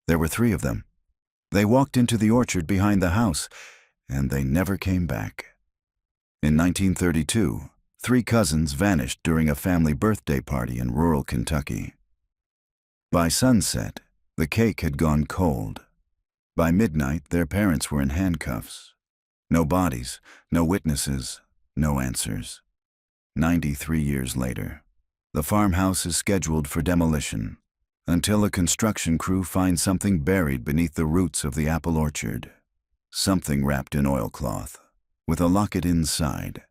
There were 3 of them. They walked into the orchard behind the house, and they never came back. In 1932, 3 cousins vanished during a family birthday party in rural Kentucky. By sunset, the cake had gone cold. By midnight, their parents were in handcuffs. No bodies, no witnesses, no answers. 93 years later, the farmhouse is scheduled for demolition until a construction crew finds something buried beneath the roots of the apple orchard. Something wrapped in oilcloth, with a locket inside.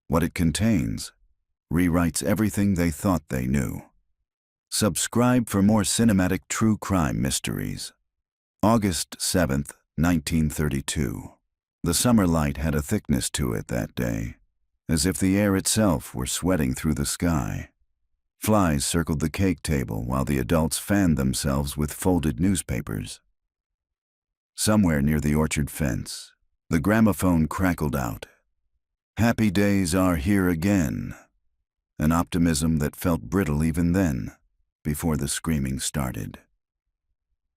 What it contains rewrites everything they thought they knew. Subscribe for more cinematic true crime mysteries. August 7th, 1932. The summer light had a thickness to it that day, as if the air itself were sweating through the sky. Flies circled the cake table while the adults fanned themselves with folded newspapers. Somewhere near the orchard fence, the gramophone crackled out. Happy days are here again. An optimism that felt brittle even then, before the screaming started.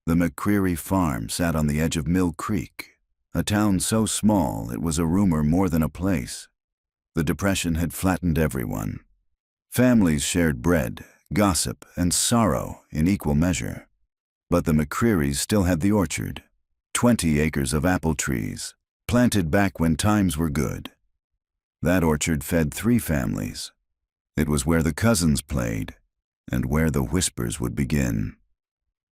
The McCreary farm sat on the edge of Mill Creek, a town so small it was a rumor more than a place. The Depression had flattened everyone. Families shared bread, gossip, and sorrow in equal measure. But the McCrearys still had the orchard, 20 acres of apple trees, planted back when times were good. That orchard fed 3 families. It was where the cousins played, and where the whispers would begin.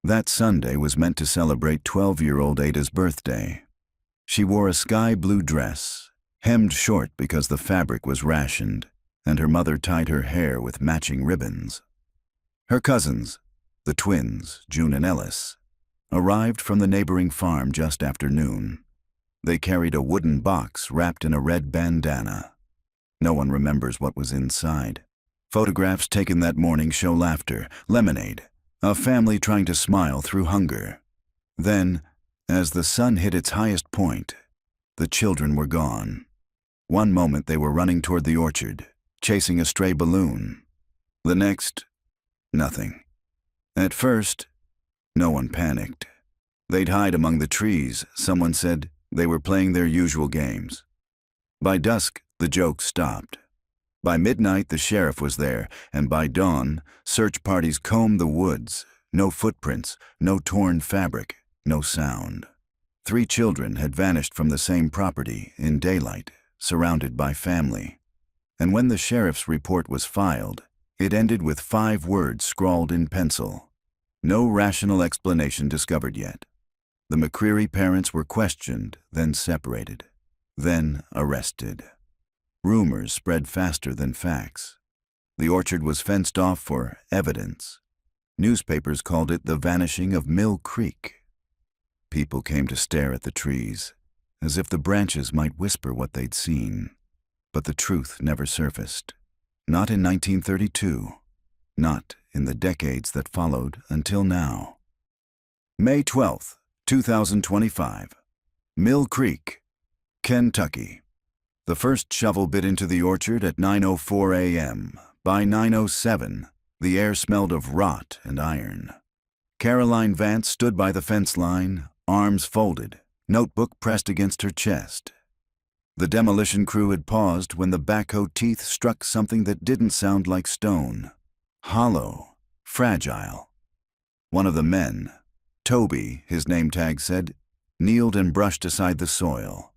That Sunday was meant to celebrate 12-year-old Ada's birthday. She wore a sky blue dress, hemmed short because the fabric was rationed, and her mother tied her hair with matching ribbons. Her cousins, the twins, June and Ellis, arrived from the neighboring farm just after noon. They carried a wooden box wrapped in a red bandana. No one remembers what was inside. Photographs taken that morning show laughter, lemonade, a family trying to smile through hunger. Then, as the sun hit its highest point, the children were gone. One moment they were running toward the orchard, chasing a stray balloon. The next, nothing. At first, no one panicked. They'd hide among the trees, someone said. They were playing their usual games. By dusk, the joke stopped. By midnight, the sheriff was there, and by dawn, search parties combed the woods. No footprints, no torn fabric, no sound. 3 children had vanished from the same property in daylight, surrounded by family. And when the sheriff's report was filed, it ended with 5 words scrawled in pencil. No rational explanation discovered yet. The McCreary parents were questioned, then separated, then arrested. Rumors spread faster than facts. The orchard was fenced off for evidence. Newspapers called it the vanishing of Mill Creek. People came to stare at the trees, as if the branches might whisper what they'd seen. But the truth never surfaced. Not in 1932. Not in the decades that followed until now. May 12th, 2025. Mill Creek, Kentucky. The first shovel bit into the orchard at 9:04 a.m. By 9:07, the air smelled of rot and iron. Caroline Vance stood by the fence line, arms folded, notebook pressed against her chest. The demolition crew had paused when the backhoe teeth struck something that didn't sound like stone. Hollow, fragile. One of the men, Toby, his name tag said, kneeled and brushed aside the soil.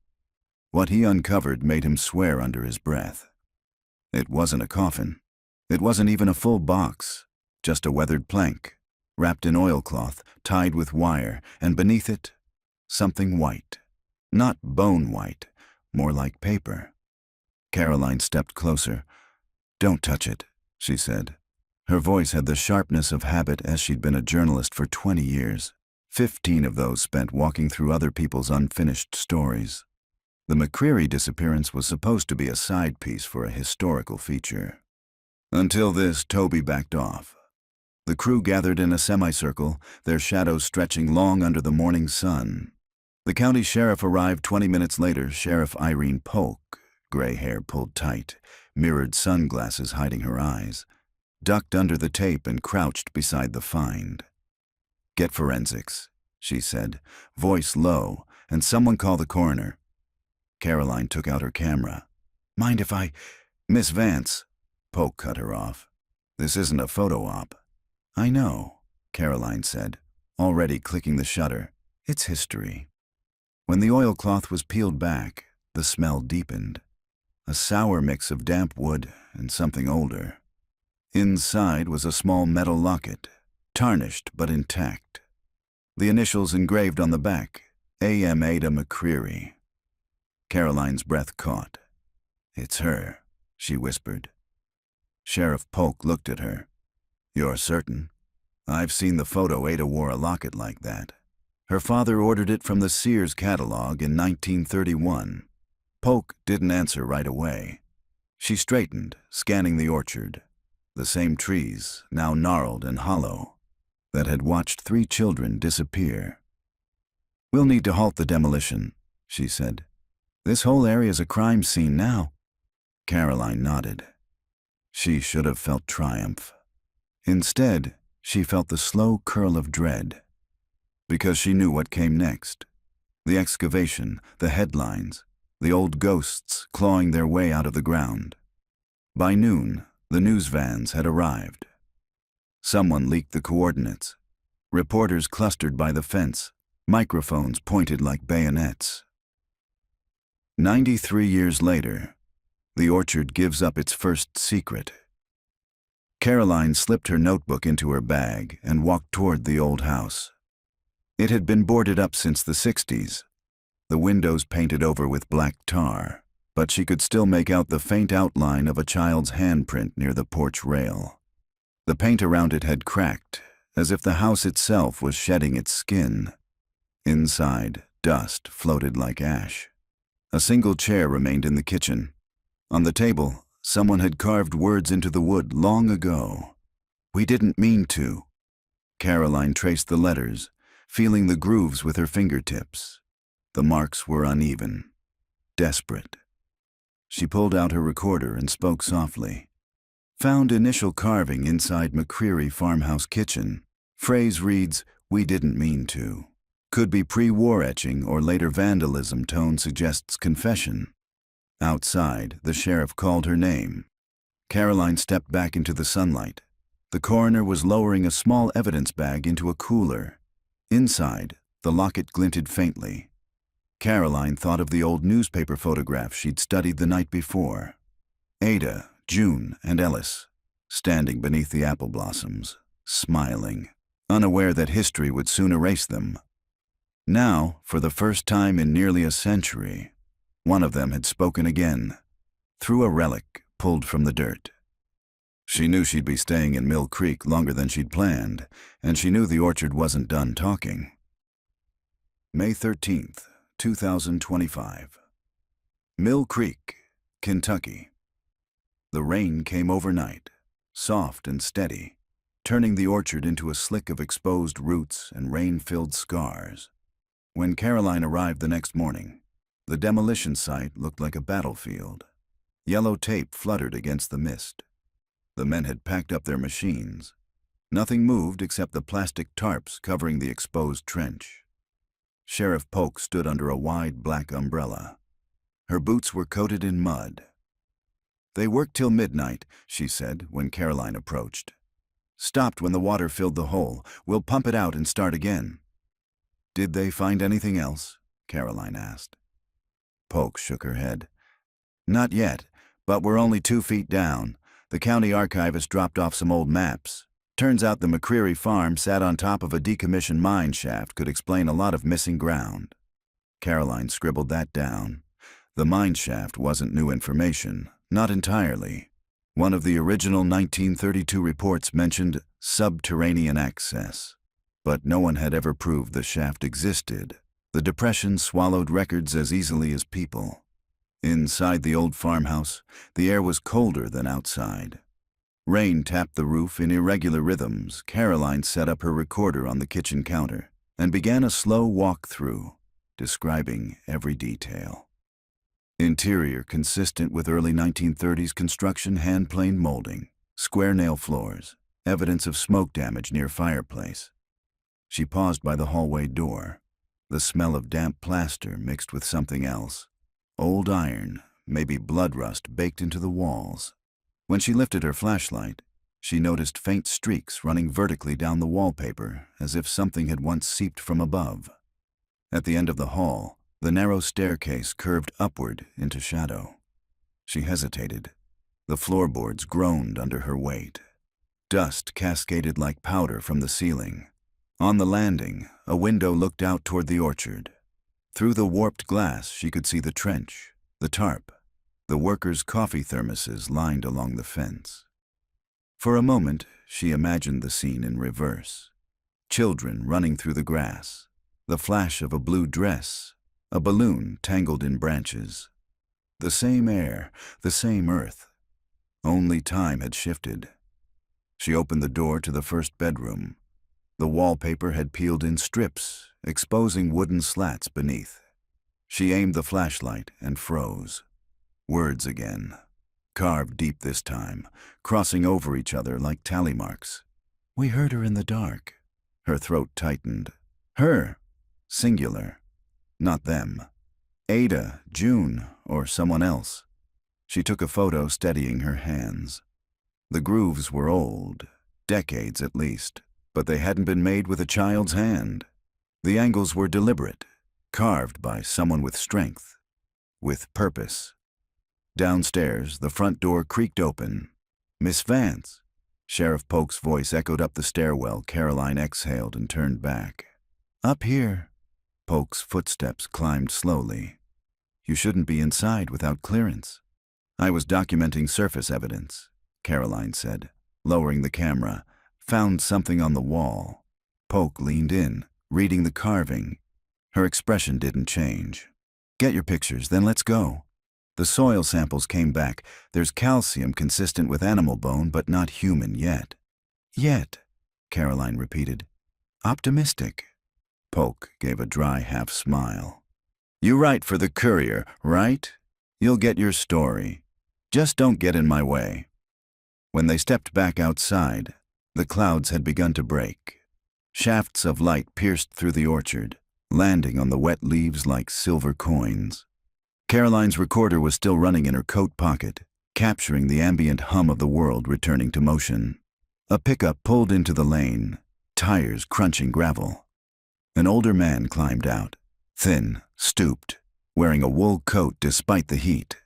What he uncovered made him swear under his breath. It wasn't a coffin. It wasn't even a full box, just a weathered plank, wrapped in oilcloth, tied with wire, and beneath it, something white. Not bone white, more like paper. Caroline stepped closer. "Don't touch it," she said. Her voice had the sharpness of habit as she'd been a journalist for 20 years. 15 of those spent walking through other people's unfinished stories. The McCreary disappearance was supposed to be a side piece for a historical feature. Until this, Toby backed off. The crew gathered in a semicircle, their shadows stretching long under the morning sun. The county sheriff arrived 20 minutes later, Sheriff Irene Polk, gray hair pulled tight, mirrored sunglasses hiding her eyes, ducked under the tape and crouched beside the find. "Get forensics," she said, voice low, and someone call the coroner. Caroline took out her camera. Mind if I... Miss Vance, Polk cut her off. This isn't a photo op. I know, Caroline said, already clicking the shutter. It's history. When the oilcloth was peeled back, the smell deepened. A sour mix of damp wood and something older. Inside was a small metal locket, tarnished but intact. The initials engraved on the back, A.M. Ada McCreary. Caroline's breath caught. It's her, she whispered. Sheriff Polk looked at her. You're certain? I've seen the photo. Ada wore a locket like that. Her father ordered it from the Sears catalog in 1931. Polk didn't answer right away. She straightened, scanning the orchard. The same trees, now gnarled and hollow, that had watched 3 children disappear. We'll need to halt the demolition, she said. This whole area's a crime scene now. Caroline nodded. She should have felt triumph. Instead, she felt the slow curl of dread. Because she knew what came next. The excavation, the headlines, the old ghosts clawing their way out of the ground. By noon, the news vans had arrived. Someone leaked the coordinates. Reporters clustered by the fence, microphones pointed like bayonets. 93 years later, the orchard gives up its first secret. Caroline slipped her notebook into her bag and walked toward the old house. It had been boarded up since the 60s, the windows painted over with black tar, but she could still make out the faint outline of a child's handprint near the porch rail. The paint around it had cracked, as if the house itself was shedding its skin. Inside, dust floated like ash. A single chair remained in the kitchen. On the table, someone had carved words into the wood long ago. We didn't mean to. Caroline traced the letters, feeling the grooves with her fingertips. The marks were uneven, desperate. She pulled out her recorder and spoke softly. Found initial carving inside McCreary farmhouse kitchen. Phrase reads, we didn't mean to. Could be pre-war etching or later vandalism. Tone suggests confession. Outside, the sheriff called her name. Caroline stepped back into the sunlight. The coroner was lowering a small evidence bag into a cooler. Inside, the locket glinted faintly. Caroline thought of the old newspaper photograph she'd studied the night before. Ada, June, and Ellis, standing beneath the apple blossoms, smiling, unaware that history would soon erase them. Now, for the first time in nearly a century, one of them had spoken again, through a relic pulled from the dirt. She knew she'd be staying in Mill Creek longer than she'd planned, and she knew the orchard wasn't done talking. May 13th, 2025. Mill Creek, Kentucky. The rain came overnight, soft and steady, turning the orchard into a slick of exposed roots and rain-filled scars. When Caroline arrived the next morning, the demolition site looked like a battlefield. Yellow tape fluttered against the mist. The men had packed up their machines. Nothing moved except the plastic tarps covering the exposed trench. Sheriff Polk stood under a wide black umbrella. Her boots were coated in mud. They worked till midnight, she said when Caroline approached. Stopped when the water filled the hole. We'll pump it out and start again. Did they find anything else? Caroline asked. Polk shook her head. Not yet, but we're only 2 feet down. The county archivist dropped off some old maps. Turns out the McCreary farm sat on top of a decommissioned mine shaft could explain a lot of missing ground. Caroline scribbled that down. The mine shaft wasn't new information, not entirely. One of the original 1932 reports mentioned subterranean access, but no one had ever proved the shaft existed. The depression swallowed records as easily as people. Inside the old farmhouse, the air was colder than outside. Rain tapped the roof in irregular rhythms. Caroline set up her recorder on the kitchen counter and began a slow walk through, describing every detail. Interior consistent with early 1930s construction, hand-planed molding, square nail floors, evidence of smoke damage near fireplace. She paused by the hallway door. The smell of damp plaster mixed with something else. Old iron, maybe blood rust baked into the walls. When she lifted her flashlight, she noticed faint streaks running vertically down the wallpaper as if something had once seeped from above. At the end of the hall, the narrow staircase curved upward into shadow. She hesitated. The floorboards groaned under her weight. Dust cascaded like powder from the ceiling. On the landing, a window looked out toward the orchard. Through the warped glass, she could see the trench, the tarp, the workers' coffee thermoses lined along the fence. For a moment, she imagined the scene in reverse. Children running through the grass, the flash of a blue dress, a balloon tangled in branches. The same air, the same earth. Only time had shifted. She opened the door to the first bedroom. The wallpaper had peeled in strips, exposing wooden slats beneath. She aimed the flashlight and froze. Words again. Carved deep this time, crossing over each other like tally marks. We heard her in the dark. Her throat tightened. Her. Singular. Not them. Ada, June, or someone else. She took a photo, steadying her hands. The grooves were old, decades at least, but they hadn't been made with a child's hand. The angles were deliberate, carved by someone with strength, with purpose. Downstairs, the front door creaked open. Miss Vance. Sheriff Polk's voice echoed up the stairwell. Caroline exhaled and turned back. Up here. Polk's footsteps climbed slowly. You shouldn't be inside without clearance. I was documenting surface evidence, Caroline said, lowering the camera. Found something on the wall. Polk leaned in, reading the carving. Her expression didn't change. Get your pictures, then let's go. The soil samples came back. There's calcium consistent with animal bone, but not human yet. Yet, Caroline repeated. Optimistic. Polk gave a dry half-smile. You write for the Courier, right? You'll get your story. Just don't get in my way. When they stepped back outside, the clouds had begun to break. Shafts of light pierced through the orchard, landing on the wet leaves like silver coins. Caroline's recorder was still running in her coat pocket, capturing the ambient hum of the world returning to motion. A pickup pulled into the lane, tires crunching gravel. An older man climbed out, thin, stooped, wearing a wool coat despite the heat.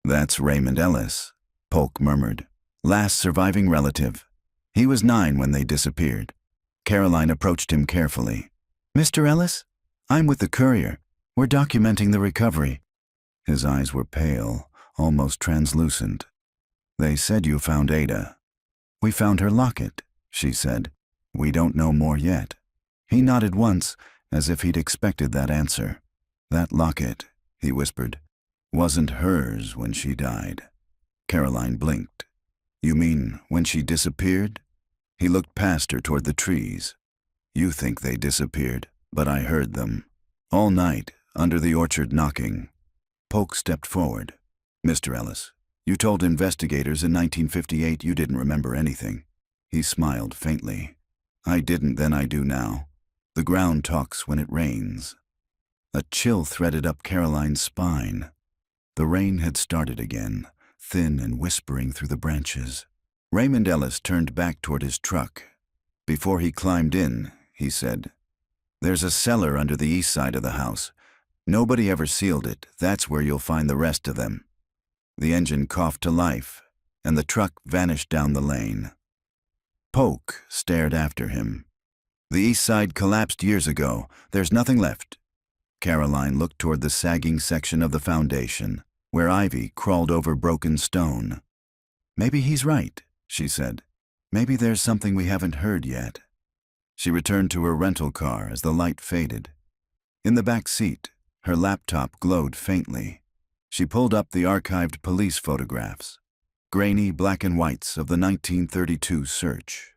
That's Raymond Ellis, Polk murmured. Last surviving relative. He was 9 when they disappeared. Caroline approached him carefully. Mr. Ellis? I'm with the Courier. We're documenting the recovery. His eyes were pale, almost translucent. They said you found Ada. We found her locket, she said. We don't know more yet. He nodded once, as if he'd expected that answer. That locket, he whispered, wasn't hers when she died. Caroline blinked. You mean when she disappeared? He looked past her toward the trees. You think they disappeared, but I heard them. All night, under the orchard knocking. Polk stepped forward. Mr. Ellis, you told investigators in 1958 you didn't remember anything. He smiled faintly. I didn't then, I do now. The ground talks when it rains. A chill threaded up Caroline's spine. The rain had started again, thin and whispering through the branches. Raymond Ellis turned back toward his truck. Before he climbed in, he said, There's a cellar under the east side of the house. Nobody ever sealed it. That's where you'll find the rest of them. The engine coughed to life, and the truck vanished down the lane. Polk stared after him. The east side collapsed years ago. There's nothing left. Caroline looked toward the sagging section of the foundation, where ivy crawled over broken stone. Maybe he's right, she said. Maybe there's something we haven't heard yet. She returned to her rental car as the light faded. In the back seat, her laptop glowed faintly. She pulled up the archived police photographs, grainy black and whites of the 1932 search.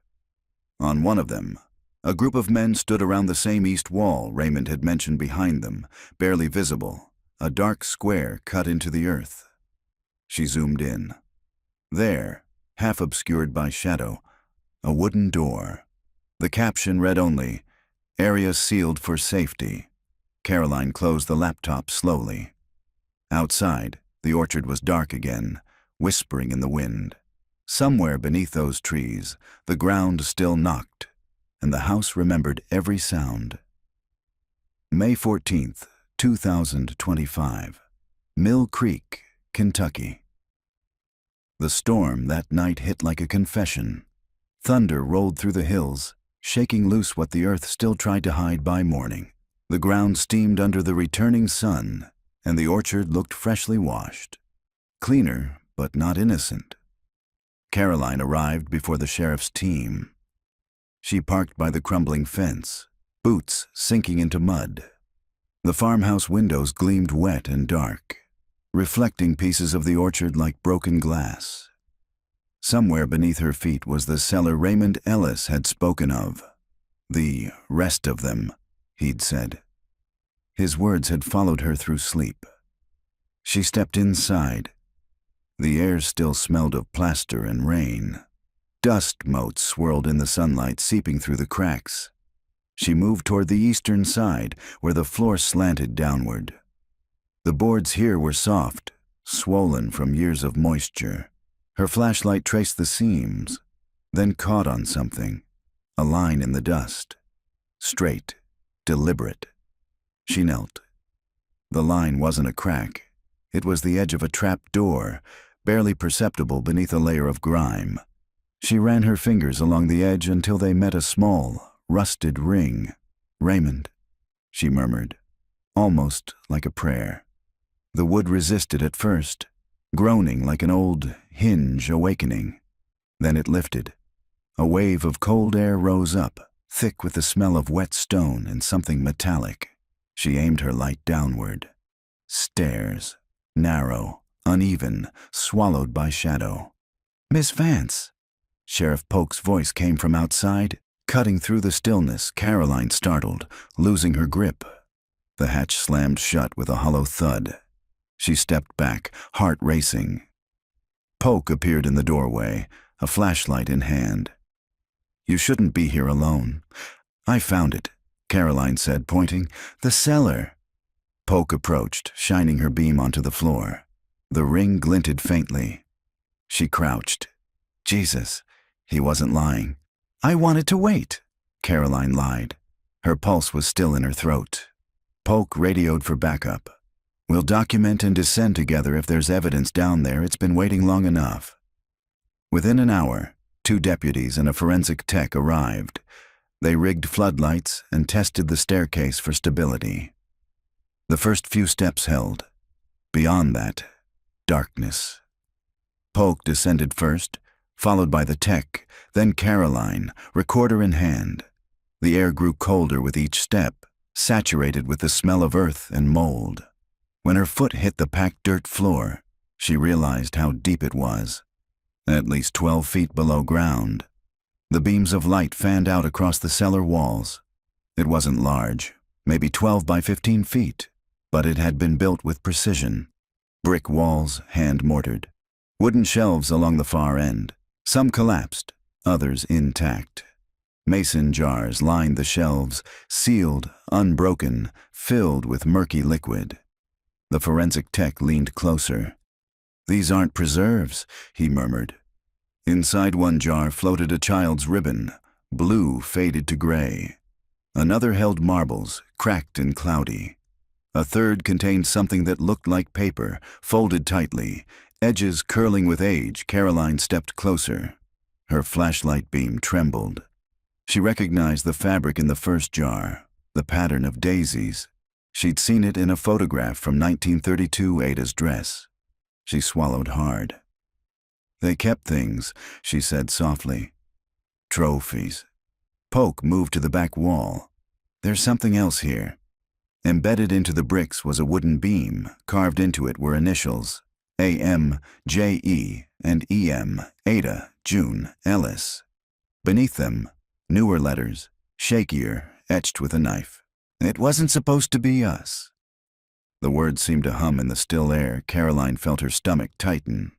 On one of them, a group of men stood around the same east wall Raymond had mentioned behind them, barely visible, a dark square cut into the earth. She zoomed in. There, half obscured by shadow, a wooden door. The caption read only, Area sealed for safety. Caroline closed the laptop slowly. Outside, the orchard was dark again, whispering in the wind. Somewhere beneath those trees, the ground still knocked, and the house remembered every sound. May 14th, 2025. Mill Creek, Kentucky. The storm that night hit like a confession. Thunder rolled through the hills, shaking loose what the earth still tried to hide by morning. The ground steamed under the returning sun, and the orchard looked freshly washed. Cleaner, but not innocent. Caroline arrived before the sheriff's team. She parked by the crumbling fence, boots sinking into mud. The farmhouse windows gleamed wet and dark, reflecting pieces of the orchard like broken glass. Somewhere beneath her feet was the cellar Raymond Ellis had spoken of. The rest of them, he'd said. His words had followed her through sleep. She stepped inside. The air still smelled of plaster and rain. Dust motes swirled in the sunlight, seeping through the cracks. She moved toward the eastern side, where the floor slanted downward. The boards here were soft, swollen from years of moisture. Her flashlight traced the seams, then caught on something, a line in the dust. Straight, deliberate. She knelt. The line wasn't a crack. It was the edge of a trap door, barely perceptible beneath a layer of grime. She ran her fingers along the edge until they met a small, rusted ring. "Raymond," she murmured, almost like a prayer. The wood resisted at first, groaning like an old hinge awakening. Then it lifted. A wave of cold air rose up, thick with the smell of wet stone and something metallic. She aimed her light downward. Stairs, narrow, uneven, swallowed by shadow. "Miss Vance!" Sheriff Polk's voice came from outside. Cutting through the stillness, Caroline startled, losing her grip. The hatch slammed shut with a hollow thud. She stepped back, heart racing. Polk appeared in the doorway, a flashlight in hand. "You shouldn't be here alone." "I found it," Caroline said, pointing. "The cellar." Polk approached, shining her beam onto the floor. The ring glinted faintly. She crouched. Jesus, he wasn't lying. "I wanted to wait," Caroline lied. Her pulse was still in her throat. Polk radioed for backup. "We'll document and descend together if there's evidence down there. It's been waiting long enough." Within an hour, 2 deputies and a forensic tech arrived. They rigged floodlights and tested the staircase for stability. The first few steps held. Beyond that, darkness. Polk descended first, followed by the tech, then Caroline, recorder in hand. The air grew colder with each step, saturated with the smell of earth and mold. When her foot hit the packed dirt floor, she realized how deep it was. At least 12 feet below ground. The beams of light fanned out across the cellar walls. It wasn't large, maybe 12 by 15 feet, but it had been built with precision. Brick walls, hand-mortared. Wooden shelves along the far end. Some collapsed, others intact. Mason jars lined the shelves, sealed, unbroken, filled with murky liquid. The forensic tech leaned closer. "These aren't preserves," he murmured. Inside one jar floated a child's ribbon, blue faded to gray. Another held marbles, cracked and cloudy. A third contained something that looked like paper, folded tightly, edges curling with age. Caroline stepped closer. Her flashlight beam trembled. She recognized the fabric in the first jar, the pattern of daisies. She'd seen it in a photograph from 1932 Ada's dress. She swallowed hard. "They kept things," she said softly. "Trophies." Polk moved to the back wall. "There's something else here." Embedded into the bricks was a wooden beam. Carved into it were initials: A.M., J.E., and E.M., Ada, June, Ellis. Beneath them, newer letters, shakier, etched with a knife. "It wasn't supposed to be us." The words seemed to hum in the still air. Caroline felt her stomach tighten.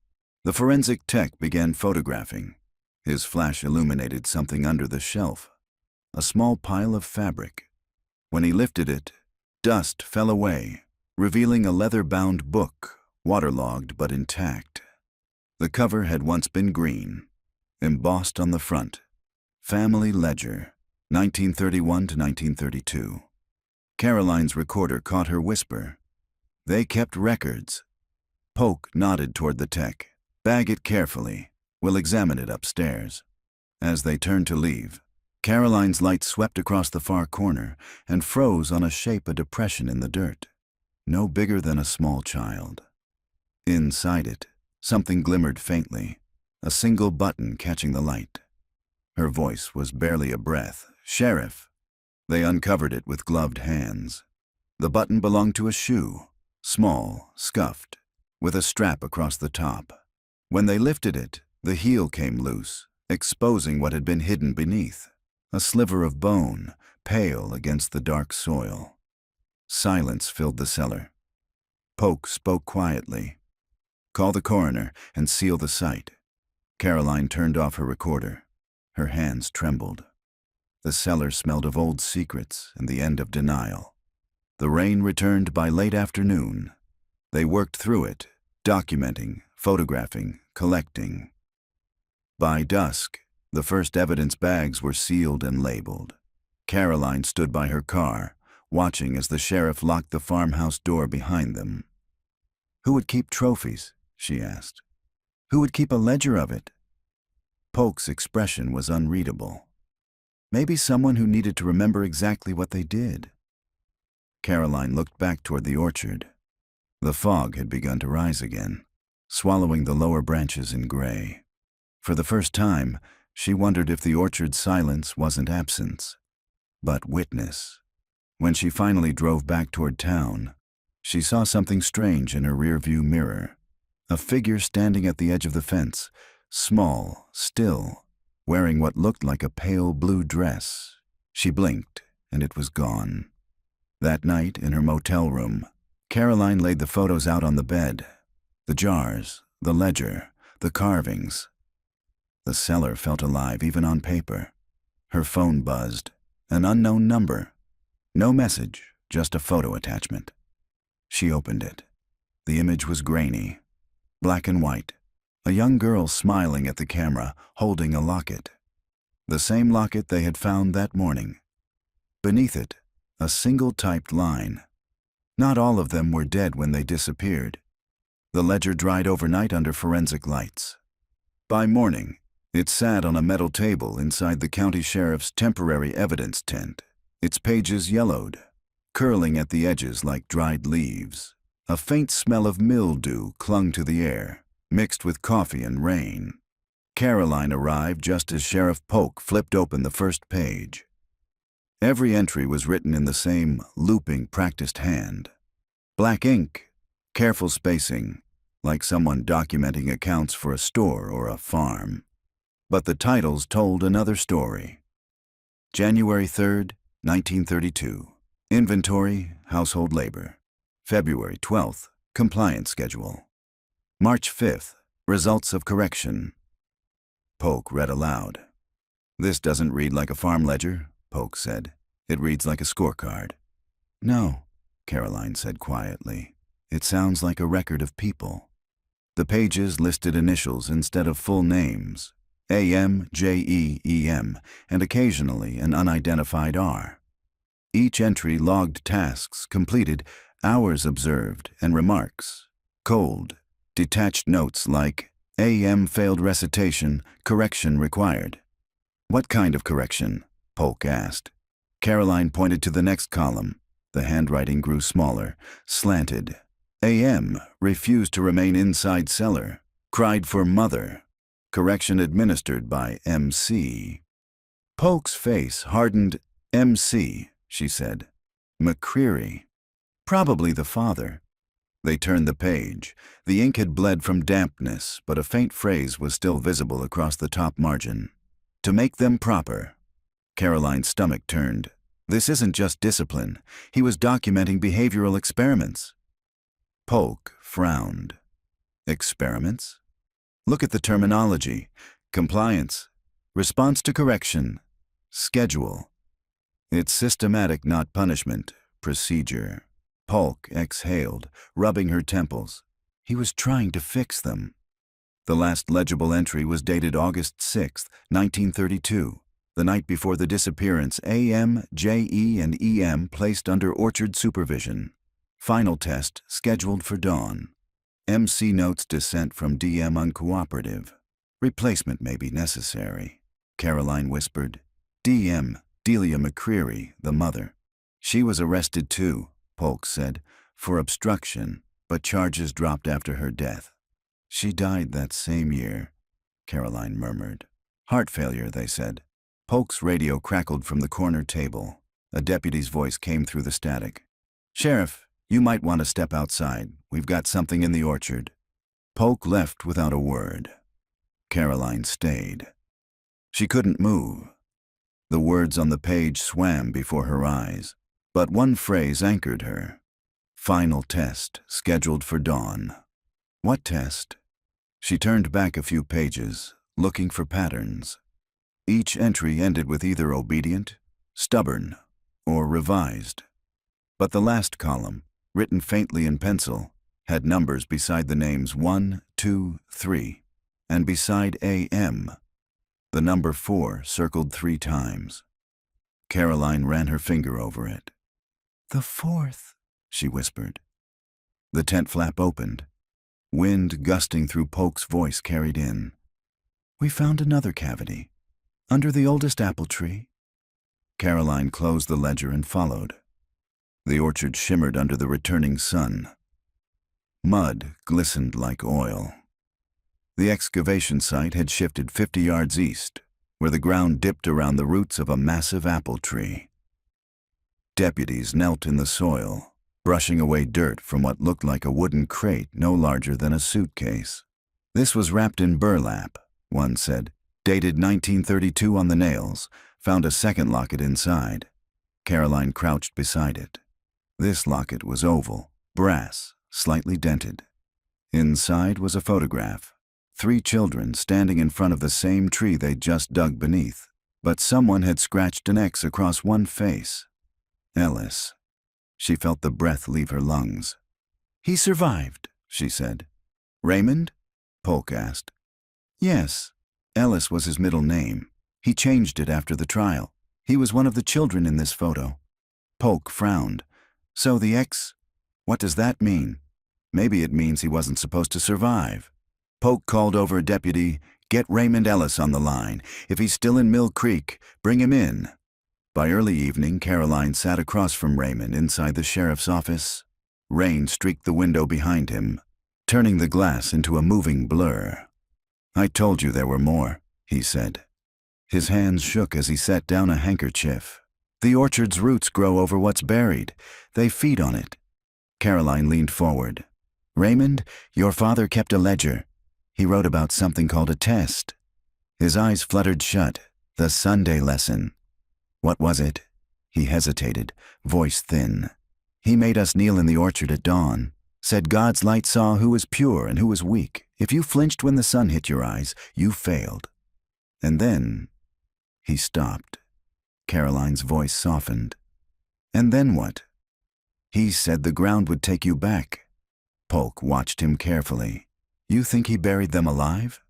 The forensic tech began photographing. His flash illuminated something under the shelf. A small pile of fabric, When he lifted it, dust fell away, revealing a leather-bound book, waterlogged but intact. The cover had once been green, embossed on the front. Family Ledger, 1931 to 1932. Caroline's recorder caught her whisper. They kept records. Polk nodded toward the tech. Bag it carefully. We'll examine it upstairs. As they turned to leave, Caroline's light swept across the far corner and froze on a shape, a depression in the dirt, no bigger than a small child. Inside it, something glimmered faintly, a single button catching the light. Her voice was barely a breath. Sheriff. They uncovered it with gloved hands. The button belonged to a shoe, small, scuffed, with a strap across the top. When they lifted it, the heel came loose, exposing what had been hidden beneath, a sliver of bone, pale against the dark soil. Silence filled the cellar. Polk spoke quietly. Call the coroner and seal the site. Caroline turned off her recorder. Her hands trembled. The cellar smelled of old secrets and the end of denial. The rain returned by late afternoon. They worked through it, documenting, photographing, collecting. By dusk, the first evidence bags were sealed and labeled. Caroline stood by her car, watching as the sheriff locked the farmhouse door behind them. Who would keep trophies? She asked. Who would keep a ledger of it? Polk's expression was unreadable. Maybe someone who needed to remember exactly what they did. Caroline looked back toward the orchard. The fog had begun to rise again, swallowing the lower branches in gray. For the first time, she wondered if the orchard's silence wasn't absence, but witness. When she finally drove back toward town, she saw something strange in her rearview mirror. A figure standing at the edge of the fence, small, still, wearing what looked like a pale blue dress. She blinked, and it was gone. That night, in her motel room, Caroline laid the photos out on the bed. The jars, the ledger, the carvings. The cellar felt alive even on paper. Her phone buzzed. An unknown number. No message, just a photo attachment. She opened it. The image was grainy, black and white. A young girl smiling at the camera, holding a locket. The same locket they had found that morning. Beneath it, a single typed line. Not all of them were dead when they disappeared. The ledger dried overnight under forensic lights. By morning, it sat on a metal table inside the county sheriff's temporary evidence tent, its pages yellowed, curling at the edges like dried leaves. A faint smell of mildew clung to the air, mixed with coffee and rain. Caroline arrived just as Sheriff Polk flipped open the first page. Every entry was written in the same looping, practiced hand. Black ink, careful spacing, like someone documenting accounts for a store or a farm. But the titles told another story. January 3rd, 1932. Inventory, household labor. February 12th, compliance schedule. March 5th, results of correction. Polk read aloud. This doesn't read like a farm ledger, Polk said. It reads like a scorecard. No, Caroline said quietly. It sounds like a record of people. The pages listed initials instead of full names. A.M., J.E.E.M., and occasionally an unidentified R. Each entry logged tasks completed, hours observed, and remarks. Cold, detached notes like, A.M. failed recitation, correction required. What kind of correction? Polk asked. Caroline pointed to the next column. The handwriting grew smaller, slanted. A.M. refused to remain inside cellar, cried for mother. Correction administered by M.C. Polk's face hardened. M.C., she said. McCreary. Probably the father. They turned the page. The ink had bled from dampness, but a faint phrase was still visible across the top margin. To make them proper. Caroline's stomach turned. This isn't just discipline. He was documenting behavioral experiments. Polk frowned. Experiments? Look at the terminology. Compliance. Response to correction. Schedule. It's systematic, not punishment. Procedure. Polk exhaled, rubbing her temples. He was trying to fix them. The last legible entry was dated August 6, 1932, the night before the disappearance. AM, JE, and EM placed under orchard supervision. Final test scheduled for dawn. MC notes dissent from DM uncooperative. Replacement may be necessary, Caroline whispered. DM, Delia McCreary, the mother. She was arrested too, Polk said, for obstruction, but charges dropped after her death. She died that same year, Caroline murmured. Heart failure, they said. Polk's radio crackled from the corner table. A deputy's voice came through the static. Sheriff, you might want to step outside. We've got something in the orchard. Polk left without a word. Caroline stayed. She couldn't move. The words on the page swam before her eyes, but one phrase anchored her. Final test, scheduled for dawn. What test? She turned back a few pages, looking for patterns. Each entry ended with either obedient, stubborn, or revised. But the last column, written faintly in pencil, had numbers beside the names 1, 2, 3, and beside AM, the number 4 circled 3 times. Caroline ran her finger over it. The 4th, she whispered. The tent flap opened. Wind gusting through Polk's voice carried in. We found another cavity, under the oldest apple tree. Caroline closed the ledger and followed. The orchard shimmered under the returning sun. Mud glistened like oil. The excavation site had shifted 50 yards east, where the ground dipped around the roots of a massive apple tree. Deputies knelt in the soil, brushing away dirt from what looked like a wooden crate no larger than a suitcase. This was wrapped in burlap, one said, dated 1932 on the nails, found a second locket inside. Caroline crouched beside it. This locket was oval, brass, slightly dented. Inside was a photograph. 3 children standing in front of the same tree they'd just dug beneath, but someone had scratched an X across one face. Ellis. She felt the breath leave her lungs. He survived, she said. Raymond? Polk asked. Yes. Ellis was his middle name. He changed it after the trial. He was one of the children in this photo. Polk frowned. So the X? What does that mean? Maybe it means he wasn't supposed to survive. Polk called over a deputy. Get Raymond Ellis on the line. If he's still in Mill Creek, bring him in. By early evening, Caroline sat across from Raymond inside the sheriff's office. Rain streaked the window behind him, turning the glass into a moving blur. I told you there were more, he said. His hands shook as he set down a handkerchief. The orchard's roots grow over what's buried. They feed on it. Caroline leaned forward. Raymond, your father kept a ledger. He wrote about something called a test. His eyes fluttered shut. The Sunday lesson. What was it? He hesitated, voice thin. He made us kneel in the orchard at dawn, said God's light saw who was pure and who was weak. If you flinched when the sun hit your eyes, you failed. And then he stopped. Caroline's voice softened. And then what? He said the ground would take you back. Polk watched him carefully. You think he buried them alive?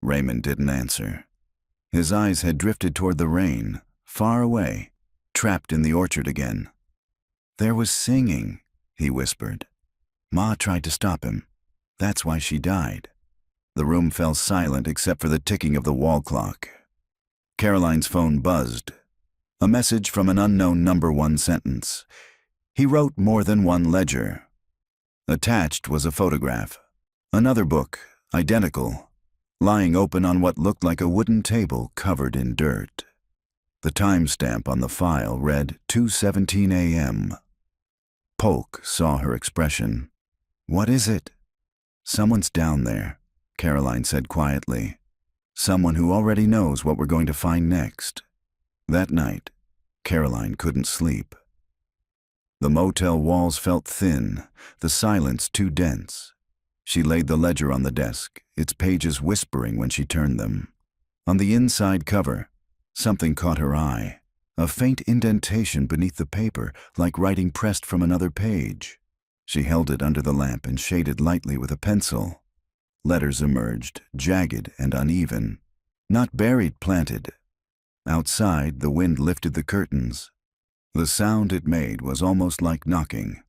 Raymond didn't answer. His eyes had drifted toward the rain, far away, trapped in the orchard again. There was singing, he whispered. Ma tried to stop him. That's why she died. The room fell silent except for the ticking of the wall clock. Caroline's phone buzzed. A message from an unknown number, one sentence. He wrote more than one ledger. Attached was a photograph. Another book, identical, lying open on what looked like a wooden table covered in dirt. The timestamp on the file read 2:17 a.m. Polk saw her expression. What is it? Someone's down there, Caroline said quietly. Someone who already knows what we're going to find next. That night, Caroline couldn't sleep. The motel walls felt thin, the silence too dense. She laid the ledger on the desk, its pages whispering when she turned them. On the inside cover, something caught her eye. a faint indentation beneath the paper, like writing pressed from another page. She held it under the lamp and shaded lightly with a pencil. Letters emerged, jagged and uneven. Not buried, planted. Outside, the wind lifted the curtains. The sound it made was almost like knocking.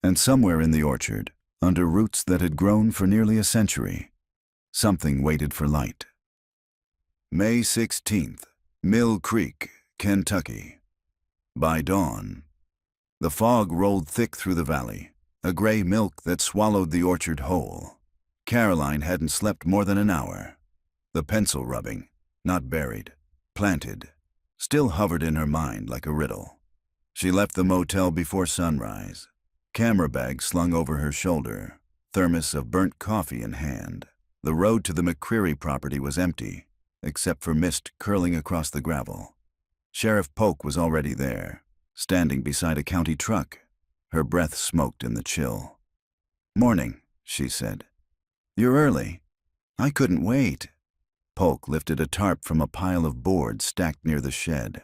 And somewhere in the orchard, under roots that had grown for nearly a century, something waited for light. May 16th, Mill Creek, Kentucky. By dawn, the fog rolled thick through the valley, a gray milk that swallowed the orchard whole. Caroline hadn't slept more than an hour. The pencil rubbing, not buried, planted, still hovered in her mind like a riddle. She left the motel before sunrise, camera bag slung over her shoulder, thermos of burnt coffee in hand. The road to the McCreary property was empty, except for mist curling across the gravel. Sheriff Polk was already there, standing beside a county truck. Her breath smoked in the chill. "Morning," she said. "You're early." "I couldn't wait." Polk lifted a tarp from a pile of boards stacked near the shed.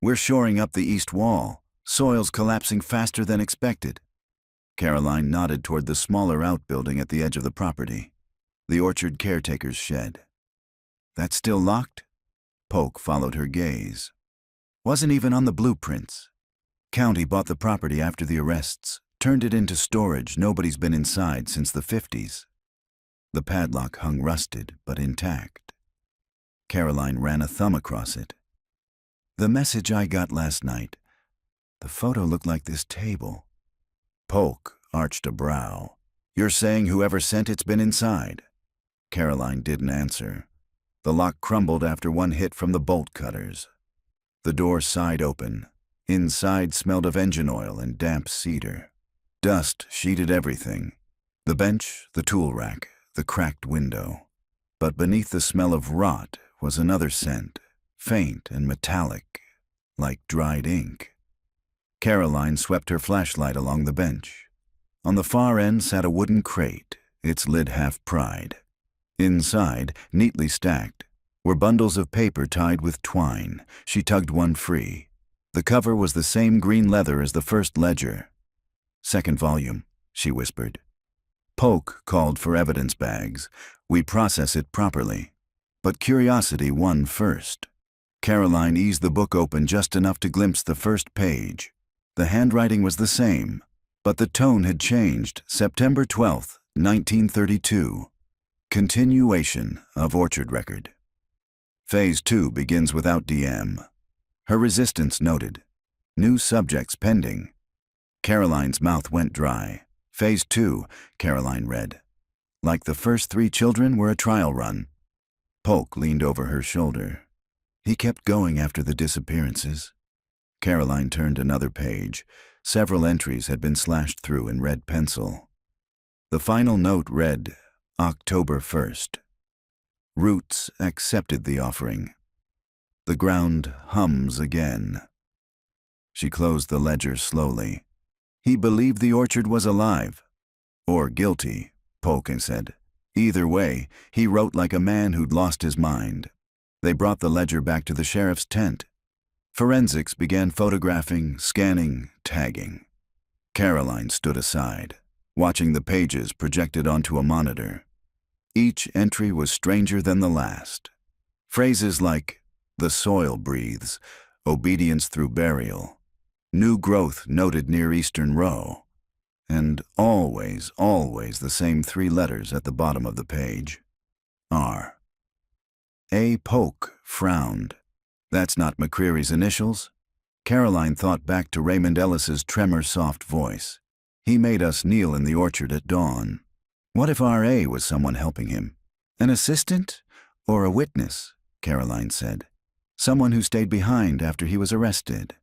"We're shoring up the east wall. Soil's collapsing faster than expected." Caroline nodded toward the smaller outbuilding at the edge of the property, the orchard caretaker's shed. "That's still locked?" Polk followed her gaze. "Wasn't even on the blueprints. County bought the property after the arrests, turned it into storage. Nobody's been inside since the 50s. The padlock hung rusted but intact. Caroline ran a thumb across it. "The message I got last night. The photo looked like this table." Polk arched a brow. "You're saying whoever sent it's been inside?" Caroline didn't answer. The lock crumbled after one hit from the bolt cutters. The door sighed open. Inside smelled of engine oil and damp cedar. Dust sheeted everything: the bench, the tool rack, the cracked window. But beneath the smell of rot was another scent, faint and metallic, like dried ink. Caroline swept her flashlight along the bench. On the far end sat a wooden crate, its lid half pried. Inside, neatly stacked, were bundles of paper tied with twine. She tugged one free. The cover was the same green leather as the first ledger. "Second volume," she whispered. Polk called for evidence bags. "We process it properly." But curiosity won first. Caroline eased the book open just enough to glimpse the first page. The handwriting was the same, but the tone had changed. September 12th, 1932. Continuation of Orchard Record. Phase 2 begins without DM. Her resistance noted. New subjects pending. Caroline's mouth went dry. Phase 2, Caroline read. Like the first 3 children were a trial run. Polk leaned over her shoulder. He kept going after the disappearances. Caroline turned another page. Several entries had been slashed through in red pencil. The final note read, October 1st. Roots accepted the offering. The ground hums again. She closed the ledger slowly. He believed the orchard was alive. Or guilty, Polk said. Either way, he wrote like a man who'd lost his mind. They brought the ledger back to the sheriff's tent. Forensics began photographing, scanning, tagging. Caroline stood aside, watching the pages projected onto a monitor. Each entry was stranger than the last. Phrases like, "The soil breathes," "Obedience through burial," "New growth noted near Eastern Row," and always, always the same 3 letters at the bottom of the page. R. A. Polk frowned. That's not McCreary's initials? Caroline thought back to Raymond Ellis's tremor-soft voice. He made us kneel in the orchard at dawn. What if R.A. was someone helping him? An assistant or a witness, Caroline said. Someone who stayed behind after he was arrested.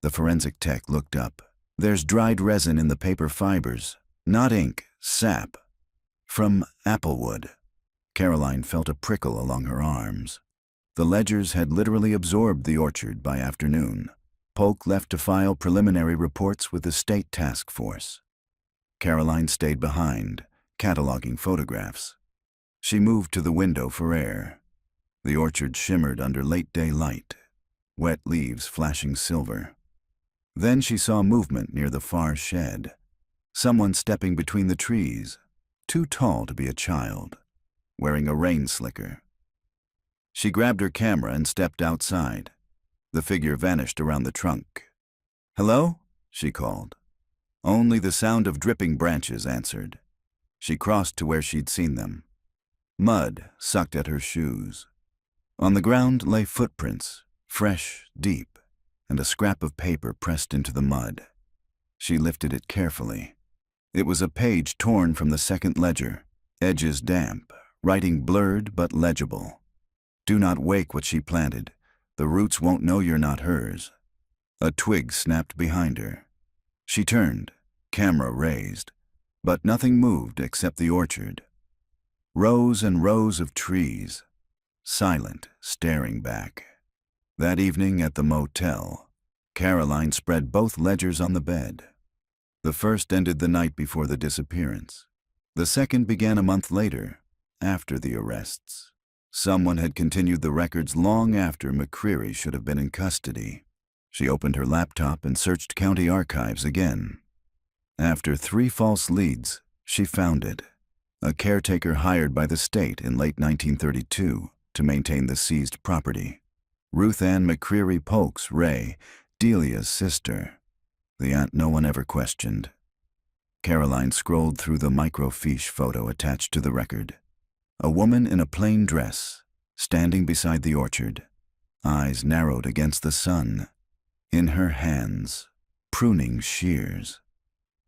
The forensic tech looked up. There's dried resin in the paper fibers. Not ink, sap. From applewood. Caroline felt a prickle along her arms. The ledgers had literally absorbed the orchard by afternoon. Polk left to file preliminary reports with the state task force. Caroline stayed behind, cataloging photographs. She moved to the window for air. The orchard shimmered under late-day light. wet leaves flashing silver. Then she saw movement near the far shed. Someone stepping between the trees, too tall to be a child, wearing a rain slicker. She grabbed her camera and stepped outside. The figure vanished around the trunk. "Hello?" she called. Only the sound of dripping branches answered. She crossed to where she'd seen them. Mud sucked at her shoes. On the ground lay footprints, fresh, deep, and a scrap of paper pressed into the mud. She lifted it carefully. It was a page torn from the second ledger, edges damp, writing blurred but legible. "Do not wake what she planted. The roots won't know you're not hers." A twig snapped behind her. She turned, camera raised, but nothing moved except the orchard. Rows and rows of trees, silent, staring back. That evening at the motel, Caroline spread both ledgers on the bed. The first ended the night before the disappearance. The second began a month later, after the arrests. Someone had continued the records long after McCreary should have been in custody. She opened her laptop and searched county archives again. After 3 false leads, she found it. A caretaker hired by the state in late 1932 to maintain the seized property. Ruth Ann McCreary Polk's Ray, Delia's sister. The aunt no one ever questioned. Caroline scrolled through the microfiche photo attached to the record. A woman in a plain dress, standing beside the orchard, eyes narrowed against the sun. In her hands, pruning shears.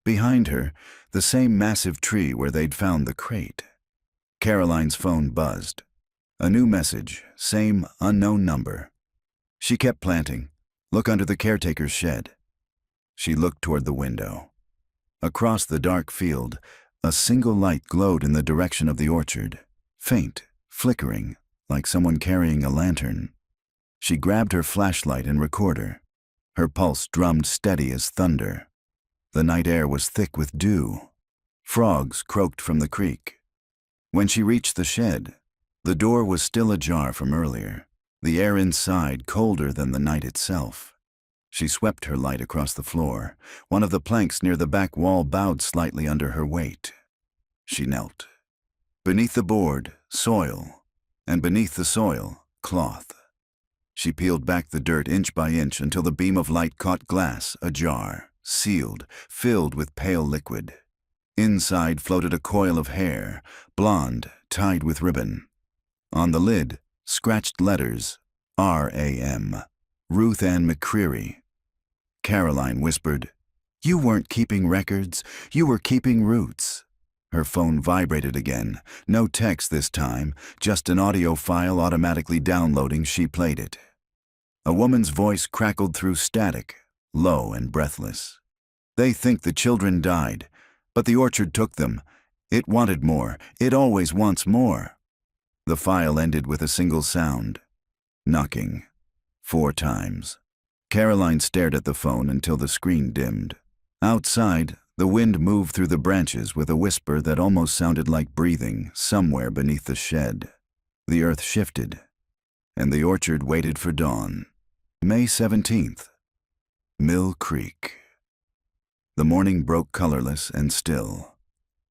Behind her, the same massive tree where they'd found the crate. Caroline's phone buzzed. A new message, same unknown number. She kept planting. "Look under the caretaker's shed." She looked toward the window. Across the dark field, a single light glowed in the direction of the orchard, faint, flickering, like someone carrying a lantern. She grabbed her flashlight and recorder. Her pulse drummed steady as thunder. The night air was thick with dew. Frogs croaked from the creek. When she reached the shed, the door was still ajar from earlier, the air inside colder than the night itself. She swept her light across the floor. One of the planks near the back wall bowed slightly under her weight. She knelt. Beneath the board, soil, and beneath the soil, cloth. She peeled back the dirt inch by inch until the beam of light caught glass, ajar, sealed, filled with pale liquid. Inside floated a coil of hair, blonde, tied with ribbon. On the lid, scratched letters, R.A.M., Ruth Ann McCreary. Caroline whispered, "You weren't keeping records, you were keeping roots." Her phone vibrated again. No text this time, just an audio file automatically downloading. She played it. A woman's voice crackled through static, low and breathless. "They think the children died, but the orchard took them. It wanted more. It always wants more." The file ended with a single sound. Knocking. 4 times. Caroline stared at the phone until the screen dimmed. Outside, the wind moved through the branches with a whisper that almost sounded like breathing somewhere beneath the shed. The earth shifted, and the orchard waited for dawn. May 17th. Mill Creek. The morning broke colorless and still.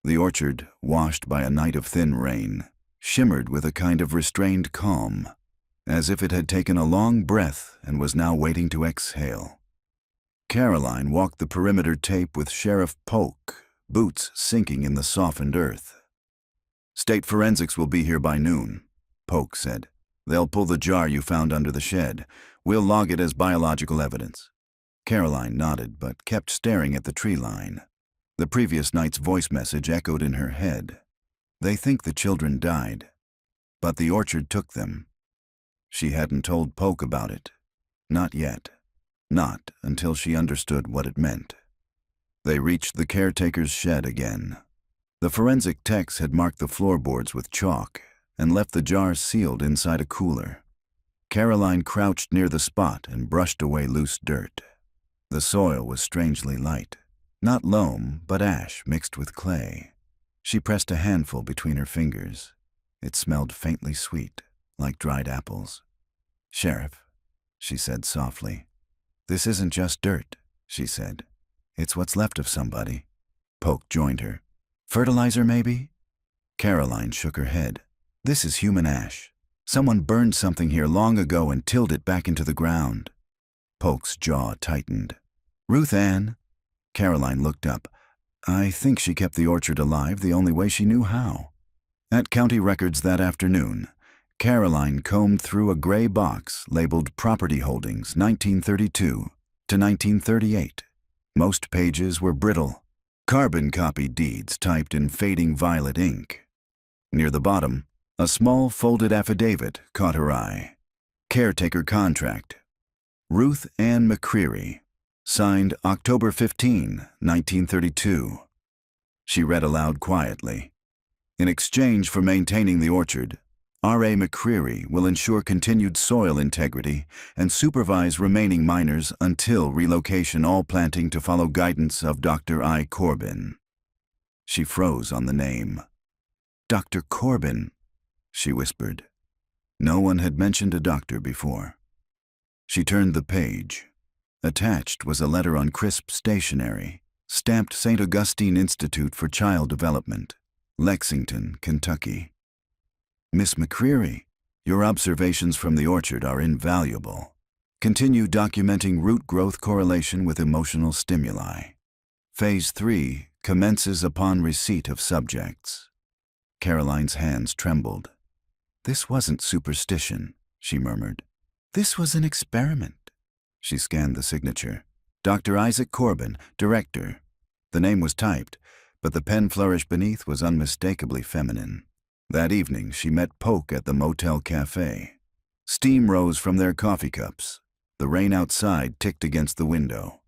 The orchard, washed by a night of thin rain, shimmered with a kind of restrained calm, as if it had taken a long breath and was now waiting to exhale. Caroline walked the perimeter tape with Sheriff Polk, boots sinking in the softened earth. "State forensics will be here by noon," Polk said. "They'll pull the jar you found under the shed. We'll log it as biological evidence." Caroline nodded but kept staring at the tree line. The previous night's voice message echoed in her head. They think the children died, but the orchard took them. She hadn't told Polk about it. Not yet. Not until she understood what it meant. They reached the caretaker's shed again. The forensic techs had marked the floorboards with chalk and left the jars sealed inside a cooler. Caroline crouched near the spot and brushed away loose dirt. The soil was strangely light. Not loam, but ash mixed with clay. She pressed a handful between her fingers. It smelled faintly sweet, like dried apples. "Sheriff," she said softly. This isn't just dirt, she said. It's what's left of somebody. Polk joined her. Fertilizer, maybe? Caroline shook her head. This is human ash. Someone burned something here long ago and tilled it back into the ground. Polk's jaw tightened. Ruth Ann? Caroline looked up. I think she kept the orchard alive the only way she knew how. At county records that afternoon, Caroline combed through a gray box labeled Property Holdings 1932 to 1938. Most pages were brittle, carbon-copied deeds typed in fading violet ink. Near the bottom, a small folded affidavit caught her eye. Caretaker contract. Ruth Ann McCreary. Signed October 15, 1932. She read aloud quietly. In exchange for maintaining the orchard, R.A. McCreary will ensure continued soil integrity and supervise remaining miners until relocation, all planting to follow guidance of Dr. I. Corbin. She froze on the name. Dr. Corbin, she whispered. No one had mentioned a doctor before. She turned the page. Attached was a letter on crisp stationery, stamped St. Augustine Institute for Child Development, Lexington, Kentucky. Miss McCreary, your observations from the orchard are invaluable. Continue documenting root growth correlation with emotional stimuli. Phase 3 commences upon receipt of subjects. Caroline's hands trembled. This wasn't superstition, she murmured. This was an experiment. She scanned the signature. Dr. Isaac Corbin, director. The name was typed, but the pen flourish beneath was unmistakably feminine. That evening, she met Polk at the motel cafe. Steam rose from their coffee cups. The rain outside ticked against the window.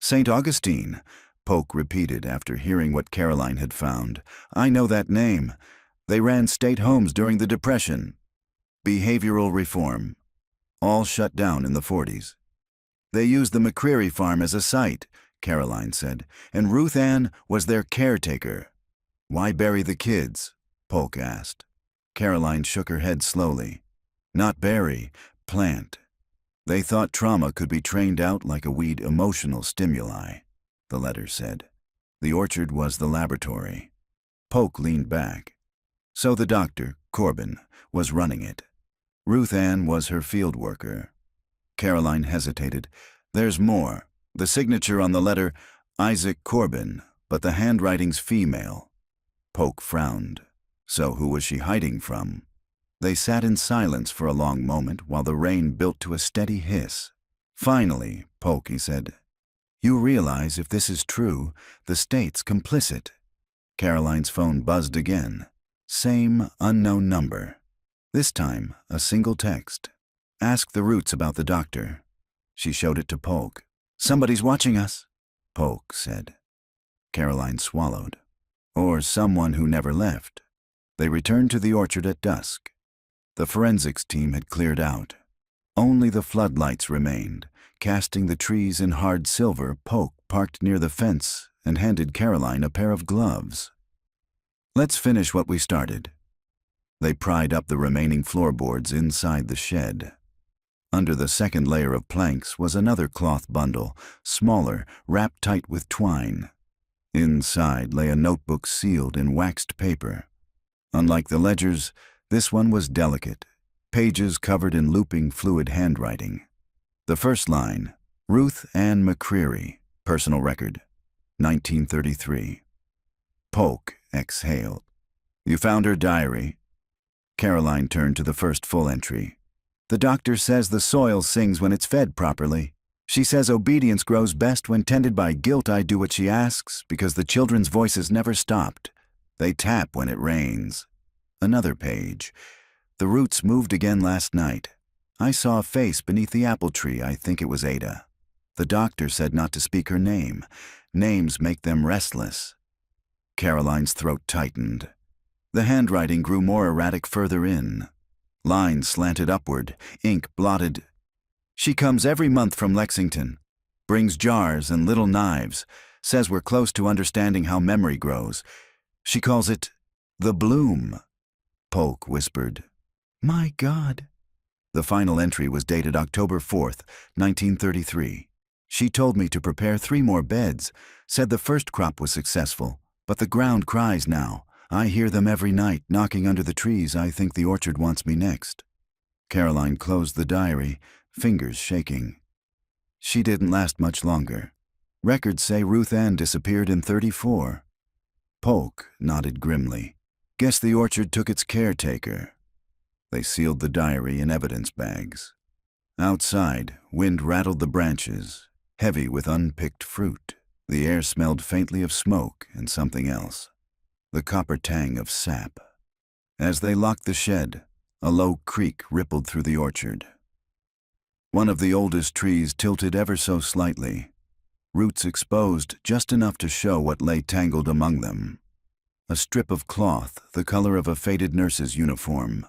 St. Augustine, Polk repeated after hearing what Caroline had found. I know that name. They ran state homes during the Depression. Behavioral reform. All shut down in the 40s. They used the McCreary farm as a site, Caroline said, and Ruth Ann was their caretaker. Why bury the kids? Polk asked. Caroline shook her head slowly. Not bury, plant. They thought trauma could be trained out like a weed emotional stimuli, the letter said. The orchard was the laboratory. Polk leaned back. So the doctor, Corbin, was running it. Ruth Ann was her field worker. Caroline hesitated. There's more. The signature on the letter, Isaac Corbin, but the handwriting's female. Polk frowned. So who was she hiding from? They sat in silence for a long moment while the rain built to a steady hiss. Finally, Polk, he said, you realize if this is true, the state's complicit. Caroline's phone buzzed again. Same unknown number. This time, a single text. Ask the Roots about the doctor. She showed it to Polk. Somebody's watching us, Polk said. Caroline swallowed. Or someone who never left. They returned to the orchard at dusk. The forensics team had cleared out. Only the floodlights remained, casting the trees in hard silver. Polk parked near the fence and handed Caroline a pair of gloves. Let's finish what we started. They pried up the remaining floorboards inside the shed. Under the second layer of planks was another cloth bundle, smaller, wrapped tight with twine. Inside lay a notebook sealed in waxed paper. Unlike the ledgers, this one was delicate, pages covered in looping fluid handwriting. The first line, Ruth Ann McCreary, personal record, 1933. Polk exhaled. You found her diary? Caroline turned to the first full entry. The doctor says the soil sings when it's fed properly. She says obedience grows best when tended by guilt. I do what she asks because the children's voices never stopped. They tap when it rains. Another page. The Roots moved again last night. I saw a face beneath the apple tree. I think it was Ada. The doctor said not to speak her name. Names make them restless. Caroline's throat tightened. The handwriting grew more erratic further in. Lines slanted upward, ink blotted. She comes every month from Lexington. Brings jars and little knives. Says we're close to understanding how memory grows. She calls it the bloom. Polk whispered. My God. The final entry was dated October 4th, 1933. She told me to prepare 3 more beds, said the first crop was successful, but the ground cries now. I hear them every night, knocking under the trees. I think the orchard wants me next. Caroline closed the diary, fingers shaking. She didn't last much longer. Records say Ruth Ann disappeared in 34. Polk nodded grimly. Guess the orchard took its caretaker. They sealed the diary in evidence bags. Outside, wind rattled the branches, heavy with unpicked fruit. The air smelled faintly of smoke and something else, the copper tang of sap. As they locked the shed, a low creak rippled through the orchard. One of the oldest trees tilted ever so slightly, roots exposed just enough to show what lay tangled among them. A strip of cloth, the color of a faded nurse's uniform.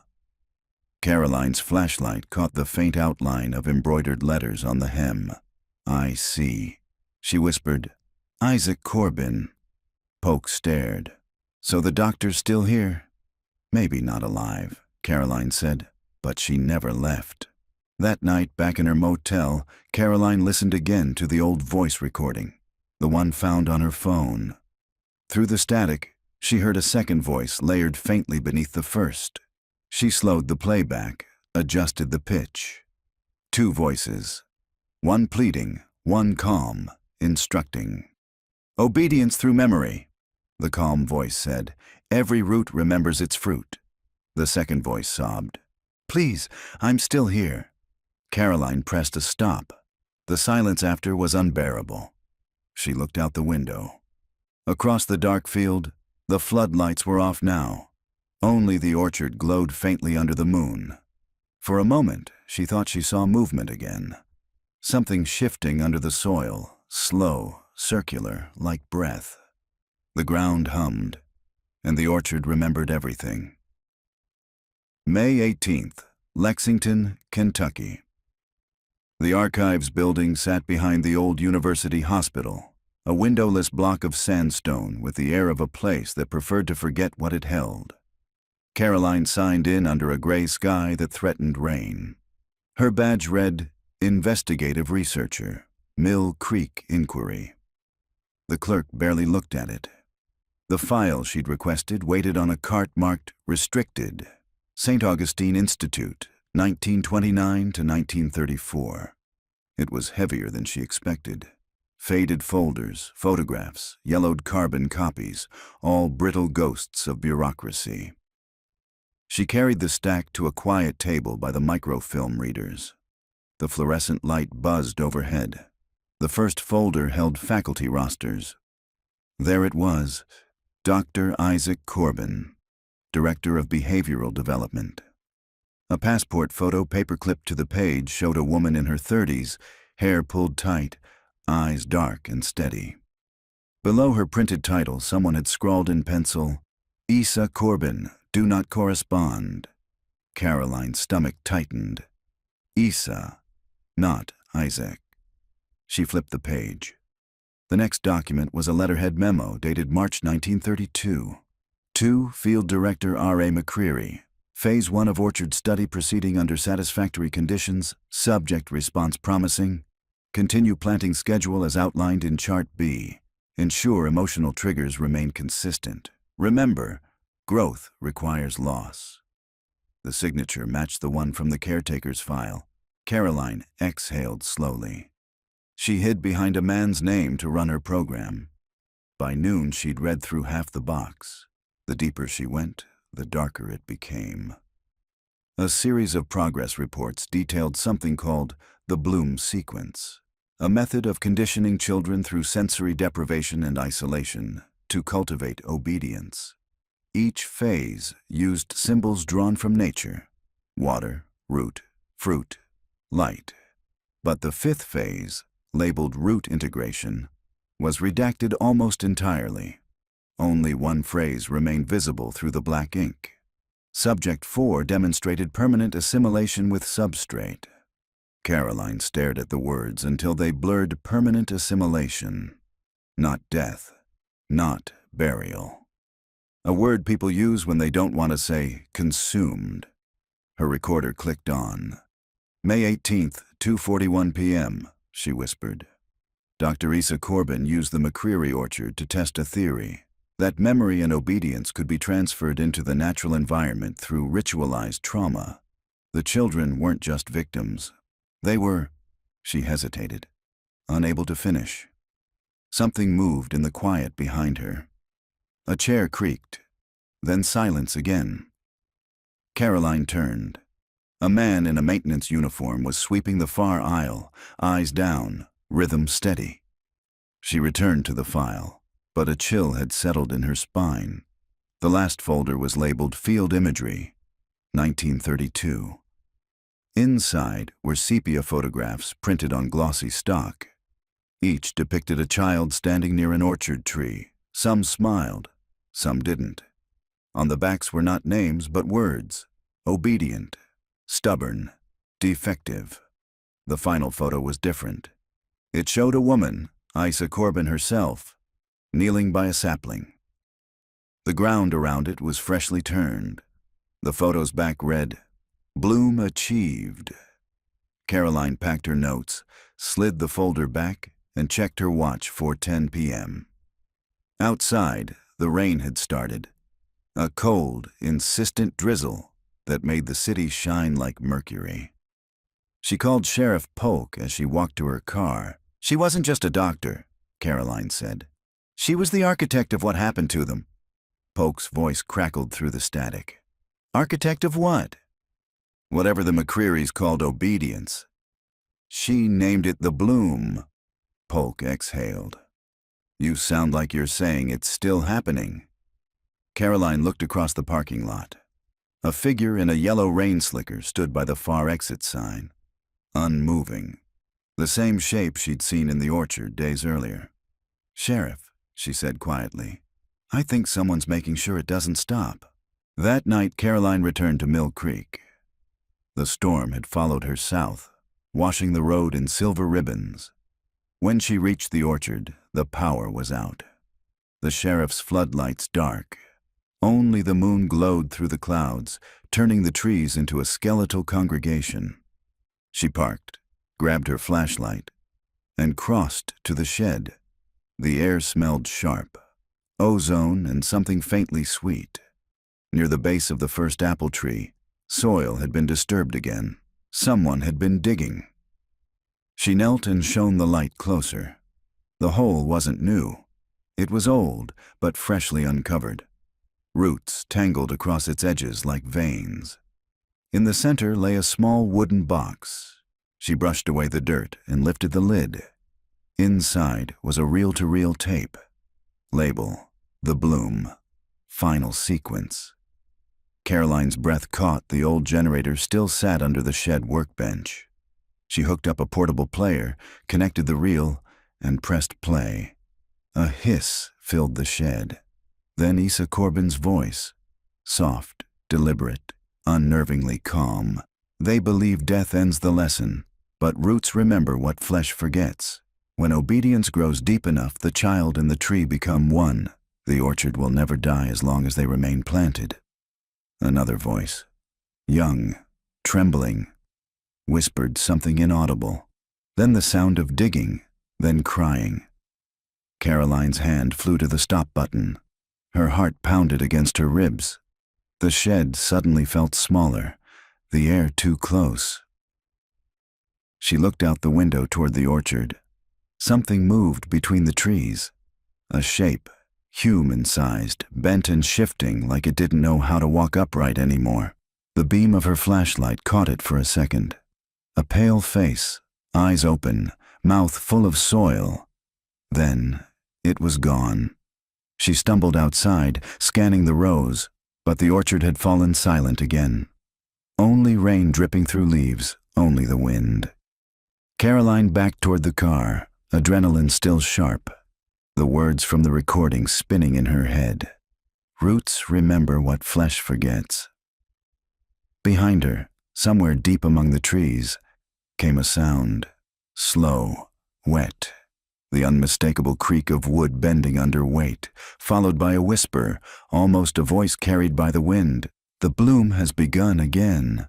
Caroline's flashlight caught the faint outline of embroidered letters on the hem. I see, she whispered. Isaac Corbin. Polk stared. So the doctor's still here? Maybe not alive, Caroline said, but she never left. That night, back in her motel, Caroline listened again to the old voice recording, the one found on her phone. Through the static, she heard a second voice layered faintly beneath the first. She slowed the playback, adjusted the pitch. 2 voices, one pleading, one calm, instructing. Obedience through memory, the calm voice said. Every root remembers its fruit. The second voice sobbed. Please, I'm still here. Caroline pressed a stop. The silence after was unbearable. She looked out the window. Across the dark field, the floodlights were off now. Only the orchard glowed faintly under the moon. For a moment, she thought she saw movement again. Something shifting under the soil, slow, circular, like breath. The ground hummed, and the orchard remembered everything. May 18th, Lexington, Kentucky. The archives building sat behind the old university hospital, a windowless block of sandstone with the air of a place that preferred to forget what it held. Caroline signed in under a gray sky that threatened rain. Her badge read, Investigative Researcher, Mill Creek Inquiry. The clerk barely looked at it. The file she'd requested waited on a cart marked Restricted, St. Augustine Institute, 1929 to 1934. It was heavier than she expected. Faded folders, photographs, yellowed carbon copies, all brittle ghosts of bureaucracy. She carried the stack to a quiet table by the microfilm readers. The fluorescent light buzzed overhead. The first folder held faculty rosters. There it was, Dr. Isaac Corbin, Director of Behavioral Development. A passport photo paperclipped to the page showed a woman in her 30s, hair pulled tight, eyes dark and steady. Below her printed title, someone had scrawled in pencil, Isa Corbin, do not correspond. Caroline's stomach tightened. Isa, not Isaac. She flipped the page. The next document was a letterhead memo dated March 1932. To Field Director R.A. McCreary. Phase 1 of orchard study proceeding under satisfactory conditions. Subject response promising. Continue planting schedule as outlined in Chart B. Ensure emotional triggers remain consistent. Remember, growth requires loss. The signature matched the one from the caretaker's file. Caroline exhaled slowly. She hid behind a man's name to run her program. By noon, she'd read through half the box. The deeper she went, the darker it became. A series of progress reports detailed something called the Bloom sequence, a method of conditioning children through sensory deprivation and isolation to cultivate obedience. Each phase used symbols drawn from nature: water, root, fruit, light. But the 5th phase, labeled root integration, was redacted almost entirely. Only one phrase remained visible through the black ink. Subject 4 demonstrated permanent assimilation with substrate. Caroline stared at the words until they blurred permanent assimilation. Not death, not burial. A word people use when they don't want to say consumed. Her recorder clicked on. May 18th, 2:41 p.m., she whispered. Dr. Isa Corbin used the McCreary orchard to test a theory that memory and obedience could be transferred into the natural environment through ritualized trauma. The children weren't just victims. They were, she hesitated, unable to finish. Something moved in the quiet behind her. A chair creaked, then silence again. Caroline turned. A man in a maintenance uniform was sweeping the far aisle, eyes down, rhythm steady. She returned to the file, but a chill had settled in her spine. The last folder was labeled Field Imagery, 1932. Inside were sepia photographs printed on glossy stock. Each depicted a child standing near an orchard tree. Some smiled, some didn't. On the backs were not names but words: obedient, stubborn, defective. The final photo was different. It showed a woman, Isa Corbin herself, kneeling by a sapling. The ground around it was freshly turned. The photo's back read, "Bloom achieved." Caroline packed her notes, slid the folder back, and checked her watch, 4:10 p.m. Outside, the rain had started. A cold, insistent drizzle that made the city shine like mercury. She called Sheriff Polk as she walked to her car. She wasn't just a doctor, Caroline said. She was the architect of what happened to them. Polk's voice crackled through the static. Architect of what? Whatever the McCrearys called obedience. She named it the bloom. Polk exhaled. You sound like you're saying it's still happening. Caroline looked across the parking lot. A figure in a yellow rain slicker stood by the far exit sign, unmoving. The same shape she'd seen in the orchard days earlier. Sheriff, she said quietly, I think someone's making sure it doesn't stop. That night, Caroline returned to Mill Creek. The storm had followed her south, washing the road in silver ribbons. When she reached the orchard, the power was out. The sheriff's floodlights dark. Only the moon glowed through the clouds, turning the trees into a skeletal congregation. She parked, grabbed her flashlight, and crossed to the shed. The air smelled sharp, ozone and something faintly sweet. Near the base of the first apple tree, soil had been disturbed again. Someone had been digging. She knelt and shone the light closer. The hole wasn't new. It was old, but freshly uncovered. Roots tangled across its edges like veins. In the center lay a small wooden box. She brushed away the dirt and lifted the lid. Inside was a reel-to-reel tape. Label, The Bloom. Final sequence. Caroline's breath caught. The old generator still sat under the shed workbench. She hooked up a portable player, connected the reel, and pressed play. A hiss filled the shed. Then Isa Corbin's voice, soft, deliberate, unnervingly calm. They believe death ends the lesson, but roots remember what flesh forgets. When obedience grows deep enough, the child and the tree become one. The orchard will never die as long as they remain planted. Another voice, young, trembling, whispered something inaudible. Then the sound of digging, then crying. Caroline's hand flew to the stop button. Her heart pounded against her ribs. The shed suddenly felt smaller, the air too close. She looked out the window toward the orchard. Something moved between the trees. A shape, human-sized, bent and shifting like it didn't know how to walk upright anymore. The beam of her flashlight caught it for a second. A pale face, eyes open, mouth full of soil. Then it was gone. She stumbled outside, scanning the rows, but the orchard had fallen silent again. Only rain dripping through leaves, only the wind. Caroline backed toward the car, adrenaline still sharp. The words from the recording spinning in her head. Roots remember what flesh forgets. Behind her, somewhere deep among the trees, came a sound, slow, wet. The unmistakable creak of wood bending under weight, followed by a whisper, almost a voice carried by the wind. The bloom has begun again.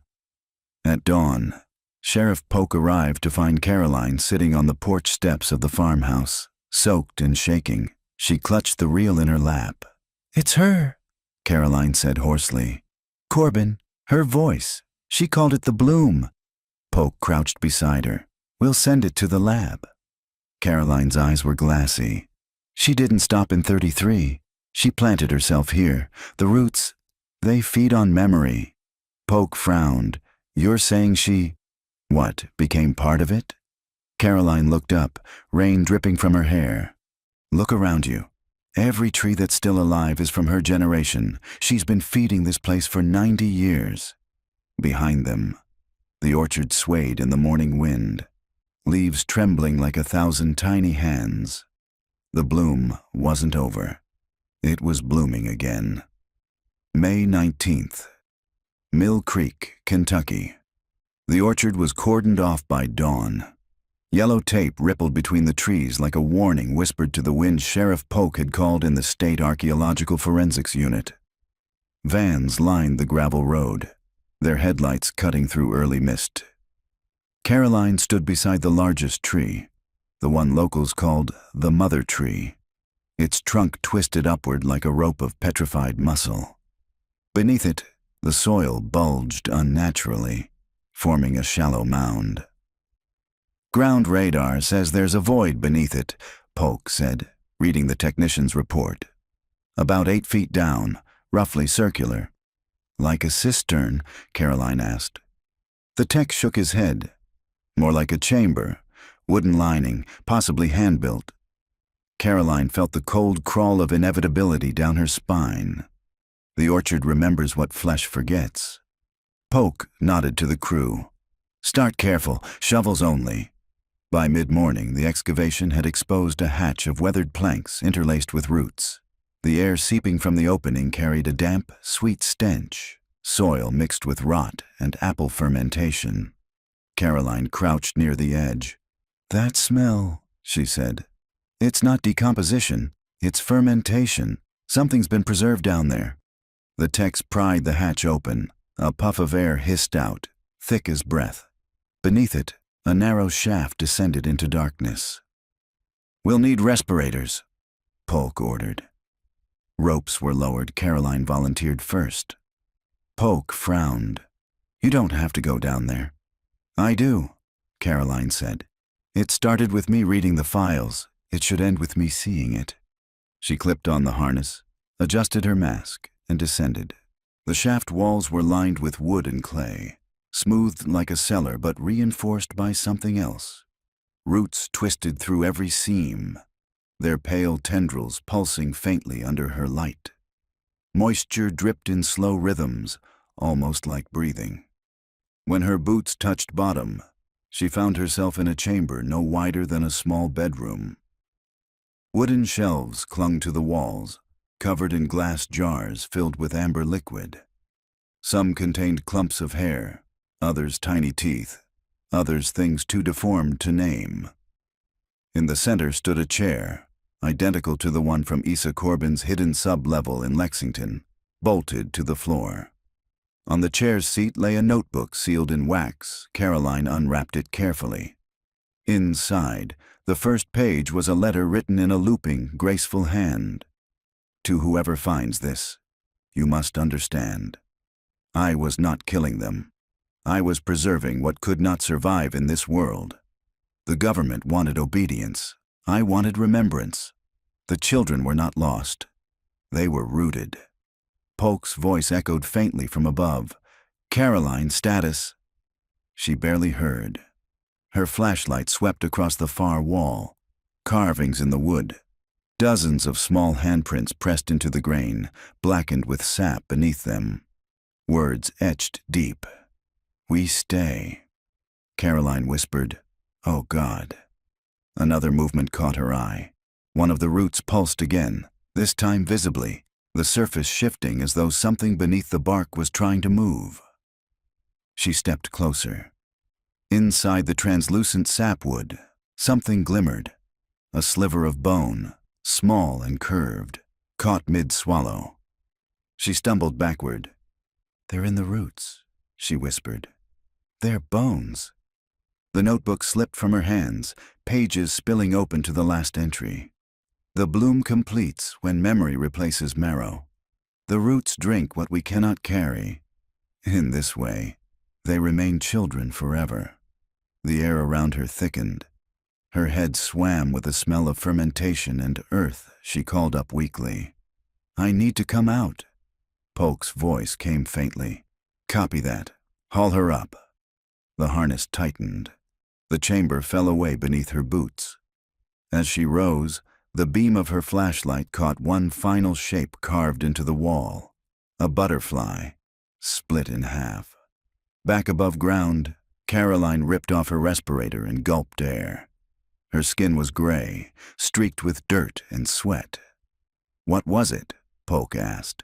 At dawn, Sheriff Polk arrived to find Caroline sitting on the porch steps of the farmhouse, soaked and shaking. She clutched the reel in her lap. "It's her," Caroline said hoarsely. "Corbin, her voice. She called it the bloom." Polk crouched beside her. "We'll send it to the lab." Caroline's eyes were glassy. "She didn't stop in 33. She planted herself here. The roots, they feed on memory." Polk frowned. "You're saying she, what, became part of it?" Caroline looked up, rain dripping from her hair. "Look around you. Every tree that's still alive is from her generation. She's been feeding this place for 90 years. Behind them, the orchard swayed in the morning wind, leaves trembling like 1,000 tiny hands. The bloom wasn't over. It was blooming again. May 19th. Mill Creek, Kentucky. The orchard was cordoned off by dawn. Yellow tape rippled between the trees like a warning whispered to the wind Sheriff Polk had called in the State Archaeological Forensics Unit. Vans lined the gravel road, their headlights cutting through early mist. Caroline stood beside the largest tree, the one locals called the mother tree, its trunk twisted upward like a rope of petrified muscle. Beneath it, the soil bulged unnaturally, forming a shallow mound. "Ground radar says there's a void beneath it," Polk said, reading the technician's report. "About 8 feet down, roughly circular." "Like a cistern?" Caroline asked. The tech shook his head. "More like a chamber, wooden lining, possibly hand-built." Caroline felt the cold crawl of inevitability down her spine. The orchard remembers what flesh forgets. Polk nodded to the crew. "Start careful, shovels only." By mid-morning, the excavation had exposed a hatch of weathered planks interlaced with roots. The air seeping from the opening carried a damp, sweet stench, soil mixed with rot and apple fermentation. Caroline crouched near the edge. "That smell," she said. "It's not decomposition, it's fermentation. Something's been preserved down there." The techs pried the hatch open. A puff of air hissed out, thick as breath. Beneath it, a narrow shaft descended into darkness. "We'll need respirators," Polk ordered. Ropes were lowered. Caroline volunteered first. Polk frowned. "You don't have to go down there." "I do," Caroline said. "It started with me reading the files. It should end with me seeing it." She clipped on the harness, adjusted her mask, and descended. The shaft walls were lined with wood and clay, smoothed like a cellar but reinforced by something else. Roots twisted through every seam, their pale tendrils pulsing faintly under her light. Moisture dripped in slow rhythms, almost like breathing. When her boots touched bottom, she found herself in a chamber no wider than a small bedroom. Wooden shelves clung to the walls, covered in glass jars filled with amber liquid. Some contained clumps of hair, others tiny teeth, others things too deformed to name. In the center stood a chair, identical to the one from Issa Corbin's hidden sub-level in Lexington, bolted to the floor. On the chair's seat lay a notebook sealed in wax. Caroline unwrapped it carefully. Inside, the first page was a letter written in a looping, graceful hand. "To whoever finds this, you must understand. I was not killing them. I was preserving what could not survive in this world. The government wanted obedience. I wanted remembrance. The children were not lost. They were rooted." Polk's voice echoed faintly from above. "Caroline, status." She barely heard. Her flashlight swept across the far wall, carvings in the wood. Dozens of small handprints pressed into the grain, blackened with sap beneath them. Words etched deep. "We stay." Caroline whispered, "Oh God." Another movement caught her eye. One of the roots pulsed again, this time visibly, the surface shifting as though something beneath the bark was trying to move. She stepped closer. Inside the translucent sapwood, something glimmered. A sliver of bone, small and curved, caught mid-swallow. She stumbled backward. "They're in the roots," she whispered. "They're bones." The notebook slipped from her hands, pages spilling open to the last entry. The bloom completes when memory replaces marrow. The roots drink what we cannot carry. In this way, they remain children forever. The air around her thickened. Her head swam with the smell of fermentation and earth. She called up weakly. "I need to come out." Polk's voice came faintly. "Copy that. Haul her up." The harness tightened. The chamber fell away beneath her boots. As she rose, the beam of her flashlight caught one final shape carved into the wall. A butterfly, split in half. Back above ground, Caroline ripped off her respirator and gulped air. Her skin was gray, streaked with dirt and sweat. "What was it?" Polk asked.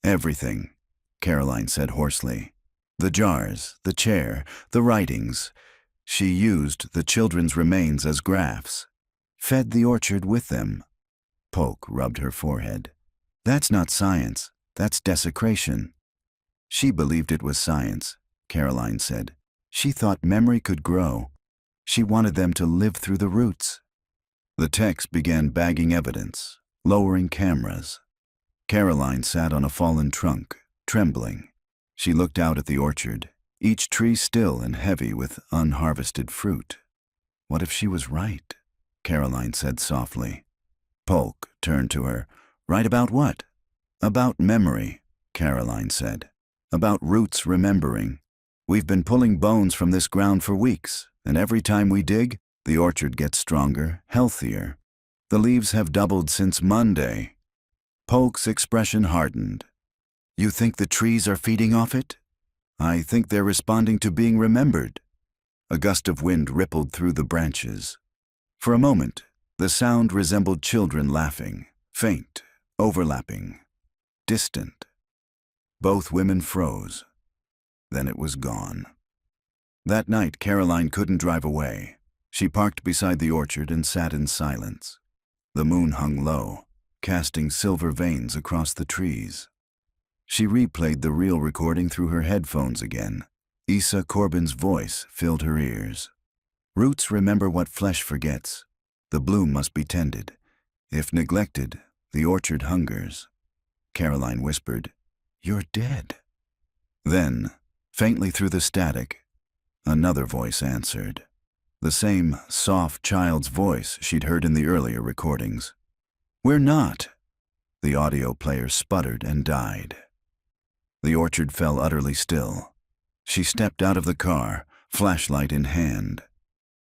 "Everything," Caroline said hoarsely. "The jars, the chair, the writings. She used the children's remains as graphs. Fed the orchard with them." Polk rubbed her forehead. "That's not science. That's desecration." "She believed it was science," Caroline said. "She thought memory could grow. She wanted them to live through the roots." The techs began bagging evidence, lowering cameras. Caroline sat on a fallen trunk, trembling. She looked out at the orchard, each tree still and heavy with unharvested fruit. "What if she was right?" Caroline said softly. Polk turned to her. "Right about what?" "About memory," Caroline said. "About roots remembering. We've been pulling bones from this ground for weeks, and every time we dig, the orchard gets stronger, healthier. The leaves have doubled since Monday." Polk's expression hardened. "You think the trees are feeding off it?" "I think they're responding to being remembered." A gust of wind rippled through the branches. For a moment, the sound resembled children laughing, faint, overlapping, distant. Both women froze. Then it was gone. That night, Caroline couldn't drive away. She parked beside the orchard and sat in silence. The moon hung low, casting silver veins across the trees. She replayed the real recording through her headphones again. Issa Corbin's voice filled her ears. "Roots remember what flesh forgets. The bloom must be tended. If neglected, the orchard hungers." Caroline whispered, "You're dead." Then, faintly through the static, another voice answered. The same soft child's voice she'd heard in the earlier recordings. "We're not." The audio player sputtered and died. The orchard fell utterly still. She stepped out of the car, flashlight in hand.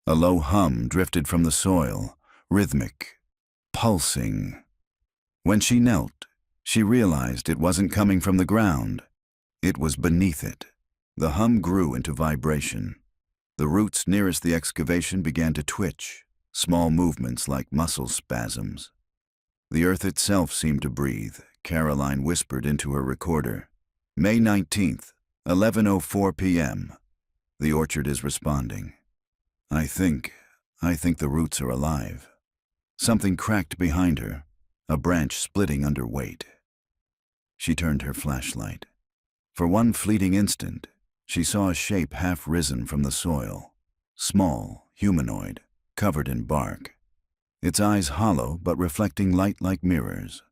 A low hum drifted from the soil, rhythmic, pulsing. When she knelt, she realized it wasn't coming from the ground. It was beneath it. The hum grew into vibration. The roots nearest the excavation began to twitch, small movements like muscle spasms. The earth itself seemed to breathe. Caroline whispered into her recorder. "May 19th, 11:04 p.m. The orchard is responding. I think the roots are alive." Something cracked behind her, a branch splitting under weight. She turned her flashlight. For one fleeting instant, she saw a shape half risen from the soil. Small, humanoid, covered in bark. Its eyes hollow but reflecting light like mirrors.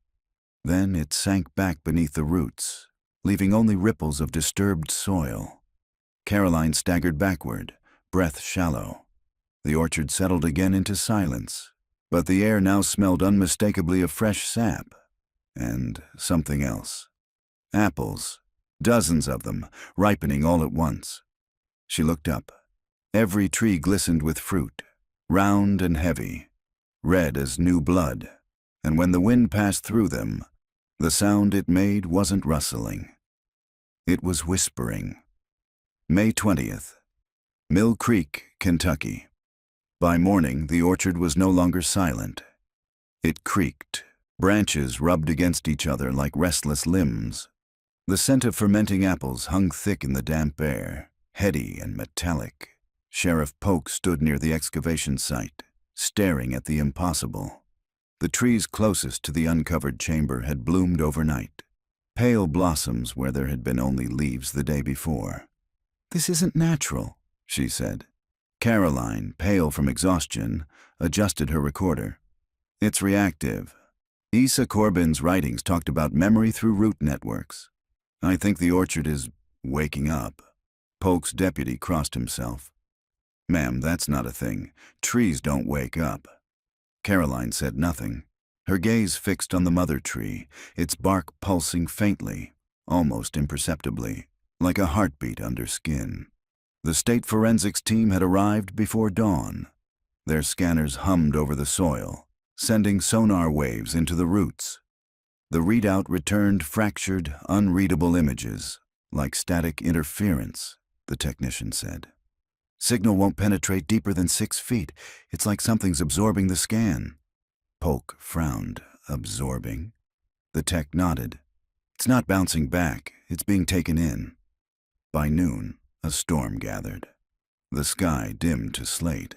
Then it sank back beneath the roots, leaving only ripples of disturbed soil. Caroline staggered backward, breath shallow. The orchard settled again into silence, but the air now smelled unmistakably of fresh sap and something else. Apples, dozens of them, ripening all at once. She looked up. Every tree glistened with fruit, round and heavy, red as new blood, and when the wind passed through them, the sound it made wasn't rustling. It was whispering. May 20th, Mill Creek, Kentucky. By morning, the orchard was no longer silent. It creaked. Branches rubbed against each other like restless limbs. The scent of fermenting apples hung thick in the damp air, heady and metallic. Sheriff Polk stood near the excavation site, staring at the impossible. The trees closest to the uncovered chamber had bloomed overnight, pale blossoms where there had been only leaves the day before. "This isn't natural," she said. Caroline, pale from exhaustion, adjusted her recorder. It's reactive. Issa Corbin's writings talked about memory through root networks. I think the orchard is waking up. Polk's deputy crossed himself. Ma'am, that's not a thing. Trees don't wake up. Caroline said nothing, her gaze fixed on the mother tree, its bark pulsing faintly, almost imperceptibly, like a heartbeat under skin. The state forensics team had arrived before dawn. Their scanners hummed over the soil, sending sonar waves into the roots. The readout returned fractured, unreadable images, like static interference, the technician said. Signal won't penetrate deeper than 6 feet. It's like something's absorbing the scan. Polk frowned. Absorbing? The tech nodded. It's not bouncing back. It's being taken in. By noon, a storm gathered. The sky dimmed to slate.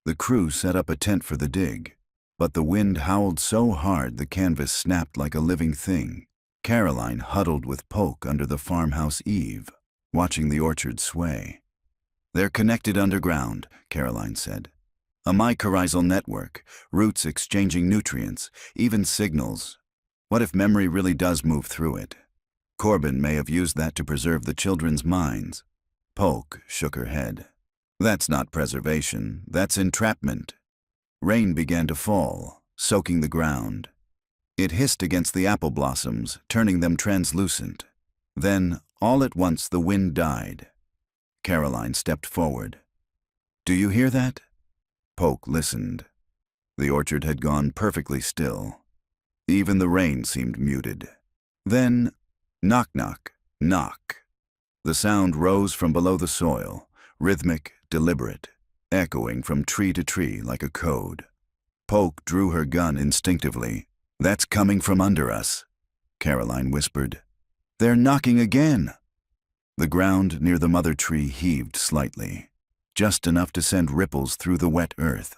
The crew set up a tent for the dig, but the wind howled so hard the canvas snapped like a living thing. Caroline huddled with Polk under the farmhouse eave, watching the orchard sway. They're connected underground, Caroline said. A mycorrhizal network, roots exchanging nutrients, even signals. What if memory really does move through it? Corbin may have used that to preserve the children's minds. Polk shook her head. That's not preservation, that's entrapment. Rain began to fall, soaking the ground. It hissed against the apple blossoms, turning them translucent. Then, all at once, the wind died. Caroline stepped forward. Do you hear that? Polk listened. The orchard had gone perfectly still. Even the rain seemed muted. Then, knock, knock, knock. The sound rose from below the soil, rhythmic, deliberate, echoing from tree to tree like a code. Polk drew her gun instinctively. That's coming from under us, Caroline whispered. They're knocking again. The ground near the mother tree heaved slightly, just enough to send ripples through the wet earth.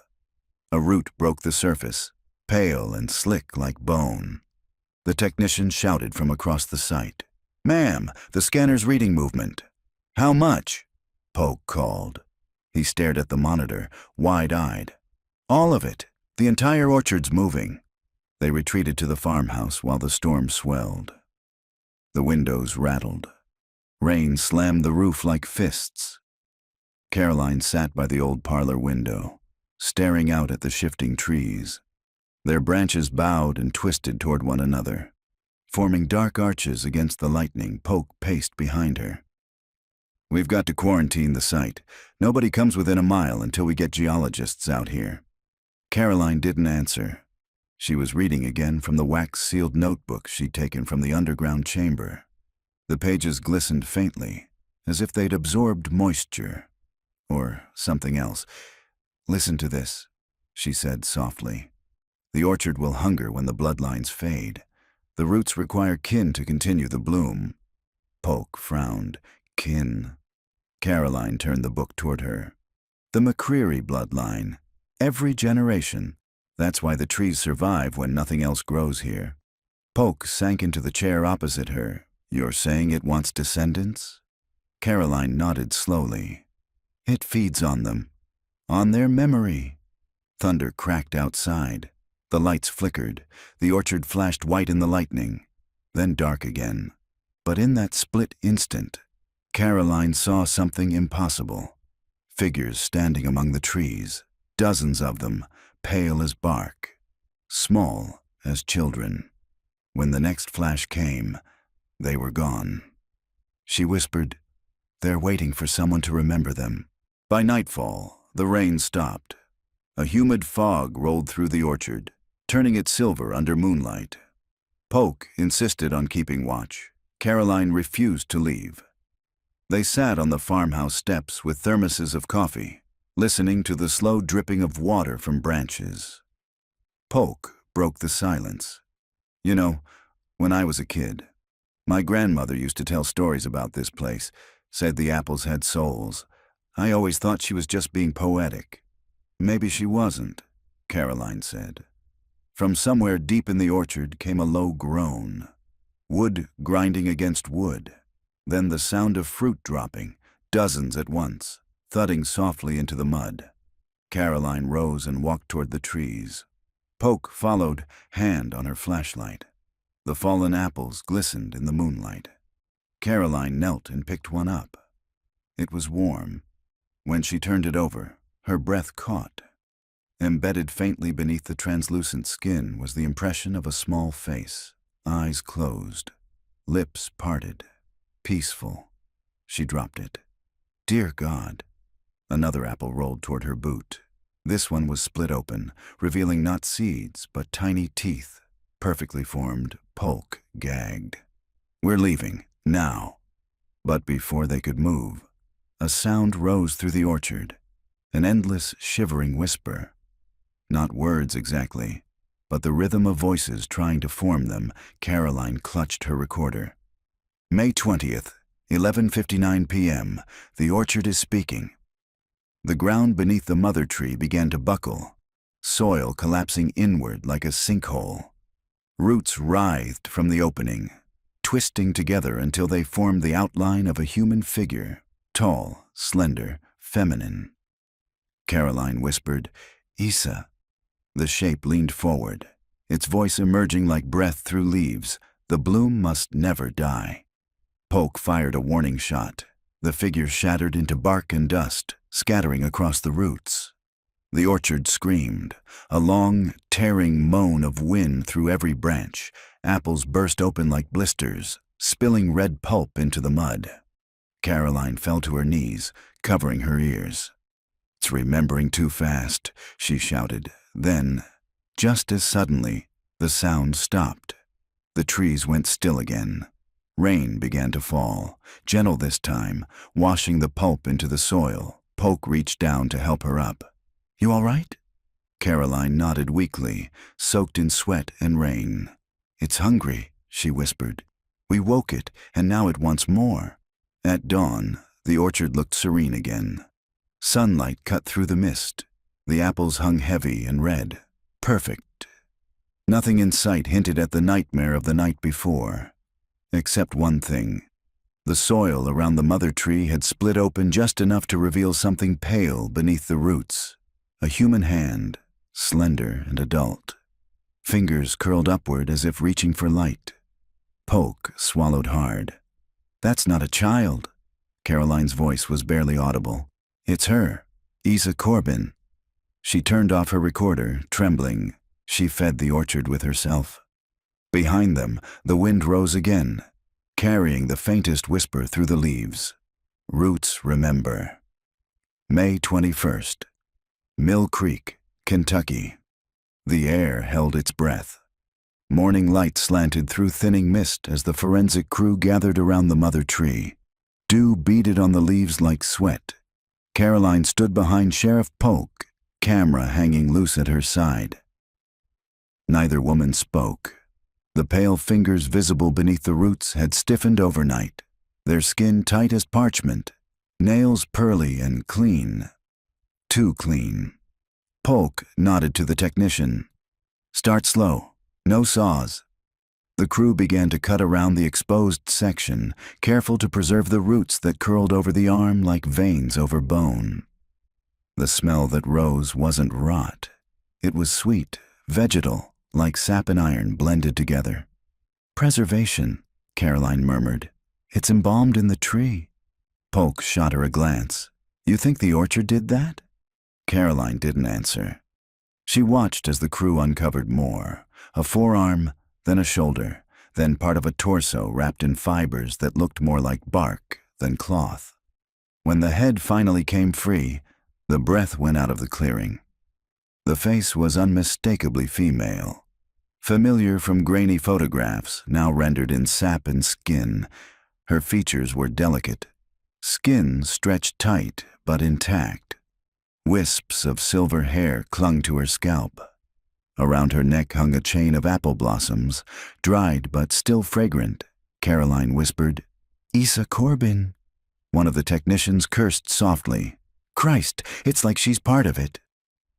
A root broke the surface, pale and slick like bone. The technician shouted from across the site. Ma'am, the scanner's reading movement. How much? Polk called. He stared at the monitor, wide-eyed. All of it. The entire orchard's moving. They retreated to the farmhouse while the storm swelled. The windows rattled. Rain slammed the roof like fists. Caroline sat by the old parlor window, staring out at the shifting trees. Their branches bowed and twisted toward one another. Forming dark arches against the lightning, Polk paced behind her. We've got to quarantine the site. Nobody comes within a mile until we get geologists out here. Caroline didn't answer. She was reading again from the wax-sealed notebook she'd taken from the underground chamber. The pages glistened faintly, as if they'd absorbed moisture. Or something else. Listen to this, she said softly. The orchard will hunger when the bloodlines fade. The roots require kin to continue the bloom. Polk frowned. Kin. Caroline turned the book toward her. The McCreary bloodline. Every generation. That's why the trees survive when nothing else grows here. Polk sank into the chair opposite her. You're saying it wants descendants? Caroline nodded slowly. It feeds on them. On their memory. Thunder cracked outside. The lights flickered. The orchard flashed white in the lightning, then dark again. But in that split instant, Caroline saw something impossible. Figures standing among the trees, dozens of them, pale as bark, small as children. When the next flash came, they were gone. She whispered, "They're waiting for someone to remember them." By nightfall, the rain stopped. A humid fog rolled through the orchard, turning it silver under moonlight. Polk insisted on keeping watch. Caroline refused to leave. They sat on the farmhouse steps with thermoses of coffee, listening to the slow dripping of water from branches. Polk broke the silence. You know, when I was a kid, my grandmother used to tell stories about this place, said the apples had souls. I always thought she was just being poetic. Maybe she wasn't, Caroline said. From somewhere deep in the orchard came a low groan. Wood grinding against wood. Then the sound of fruit dropping, dozens at once, thudding softly into the mud. Caroline rose and walked toward the trees. Polk followed, hand on her flashlight. The fallen apples glistened in the moonlight. Caroline knelt and picked one up. It was warm. When she turned it over, her breath caught. Embedded faintly beneath the translucent skin was the impression of a small face, eyes closed, lips parted, peaceful. She dropped it. Dear God. Another apple rolled toward her boot. This one was split open, revealing not seeds, but tiny teeth, perfectly formed. Polk gagged. We're leaving, now. But before they could move, a sound rose through the orchard, an endless, shivering whisper. Not words exactly, but the rhythm of voices trying to form them. Caroline clutched her recorder. May 20th, 11:59 p.m. The orchard is speaking. The ground beneath the mother tree began to buckle, soil collapsing inward like a sinkhole. Roots writhed from the opening, twisting together until they formed the outline of a human figure, tall, slender, feminine. Caroline whispered, Isa. The shape leaned forward, its voice emerging like breath through leaves. The bloom must never die. Polk fired a warning shot. The figure shattered into bark and dust, scattering across the roots. The orchard screamed, a long, tearing moan of wind through every branch. Apples burst open like blisters, spilling red pulp into the mud. Caroline fell to her knees, covering her ears. It's remembering too fast, she shouted. Then, just as suddenly, the sound stopped. The trees went still again. Rain began to fall, gentle this time, washing the pulp into the soil. Polk reached down to help her up. You all right? Caroline nodded weakly, soaked in sweat and rain. It's hungry, she whispered. We woke it, and now it wants more. At dawn, the orchard looked serene again. Sunlight cut through the mist. The apples hung heavy and red. Perfect. Nothing in sight hinted at the nightmare of the night before. Except one thing. The soil around the mother tree had split open just enough to reveal something pale beneath the roots. A human hand, slender and adult. Fingers curled upward as if reaching for light. Polk swallowed hard. That's not a child. Caroline's voice was barely audible. It's her, Isa Corbin. She turned off her recorder, trembling. She fed the orchard with herself. Behind them, the wind rose again, carrying the faintest whisper through the leaves. Roots remember. May 21st. Mill Creek, Kentucky. The air held its breath. Morning light slanted through thinning mist as the forensic crew gathered around the mother tree. Dew beaded on the leaves like sweat. Caroline stood behind Sheriff Polk, camera hanging loose at her side. Neither woman spoke. The pale fingers visible beneath the roots had stiffened overnight, their skin tight as parchment, nails pearly and clean. Too clean. Polk nodded to the technician. Start slow. No saws. The crew began to cut around the exposed section, careful to preserve the roots that curled over the arm like veins over bone. The smell that rose wasn't rot. It was sweet, vegetal, like sap and iron blended together. Preservation, Caroline murmured. It's embalmed in the tree. Polk shot her a glance. You think the orchard did that? Caroline didn't answer. She watched as the crew uncovered more. A forearm, then a shoulder, then part of a torso wrapped in fibers that looked more like bark than cloth. When the head finally came free, the breath went out of the clearing. The face was unmistakably female. Familiar from grainy photographs, now rendered in sap and skin, her features were delicate. Skin stretched tight but intact. Wisps of silver hair clung to her scalp. Around her neck hung a chain of apple blossoms, dried but still fragrant. Caroline whispered, Isa Corbin. One of the technicians cursed softly. Christ, it's like she's part of it.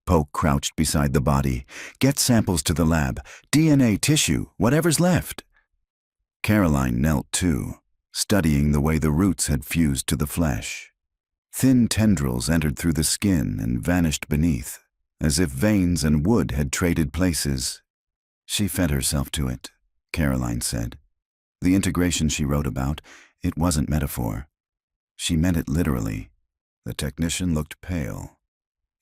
Polk crouched beside the body. Get samples to the lab. DNA, tissue, whatever's left. Caroline knelt too, studying the way the roots had fused to the flesh. Thin tendrils entered through the skin and vanished beneath, as if veins and wood had traded places. She fed herself to it, Caroline said. The integration she wrote about, it wasn't metaphor. She meant it literally. The technician looked pale.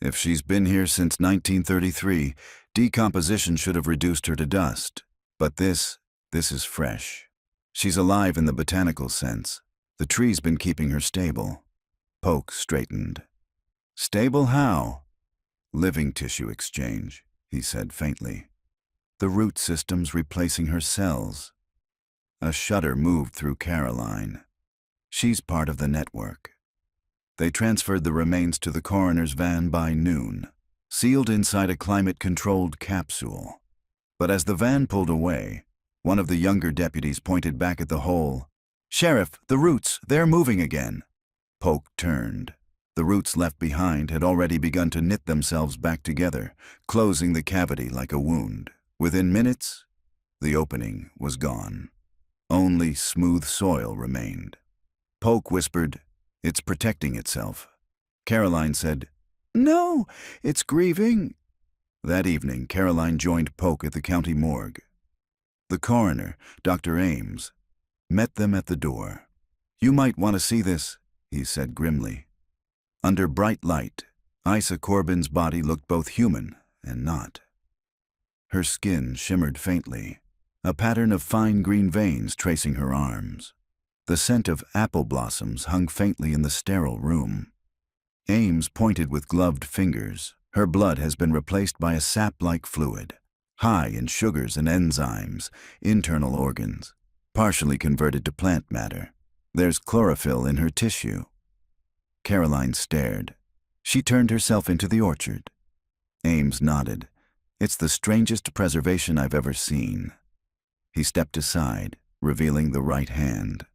If she's been here since 1933, decomposition should have reduced her to dust. But this is fresh. She's alive in the botanical sense. The tree's been keeping her stable. Polk straightened. Stable how? Living tissue exchange, he said faintly. The root system's replacing her cells. A shudder moved through Caroline. She's part of the network. They transferred the remains to the coroner's van by noon, sealed inside a climate-controlled capsule. But as the van pulled away, one of the younger deputies pointed back at the hole. "Sheriff, the roots, they're moving again." Polk turned. The roots left behind had already begun to knit themselves back together, closing the cavity like a wound. Within minutes, the opening was gone. Only smooth soil remained. Polk whispered, "It's protecting itself." Caroline said, "No, it's grieving." That evening, Caroline joined Polk at the county morgue. The coroner, Dr. Ames, met them at the door. "You might want to see this," he said grimly. Under bright light, Isa Corbin's body looked both human and not. Her skin shimmered faintly, a pattern of fine green veins tracing her arms. The scent of apple blossoms hung faintly in the sterile room. Ames pointed with gloved fingers. Her blood has been replaced by a sap-like fluid, high in sugars and enzymes, internal organs, partially converted to plant matter. There's chlorophyll in her tissue. Caroline stared. She turned herself into the orchard. Ames nodded. "It's the strangest preservation I've ever seen." He stepped aside, revealing the right hand.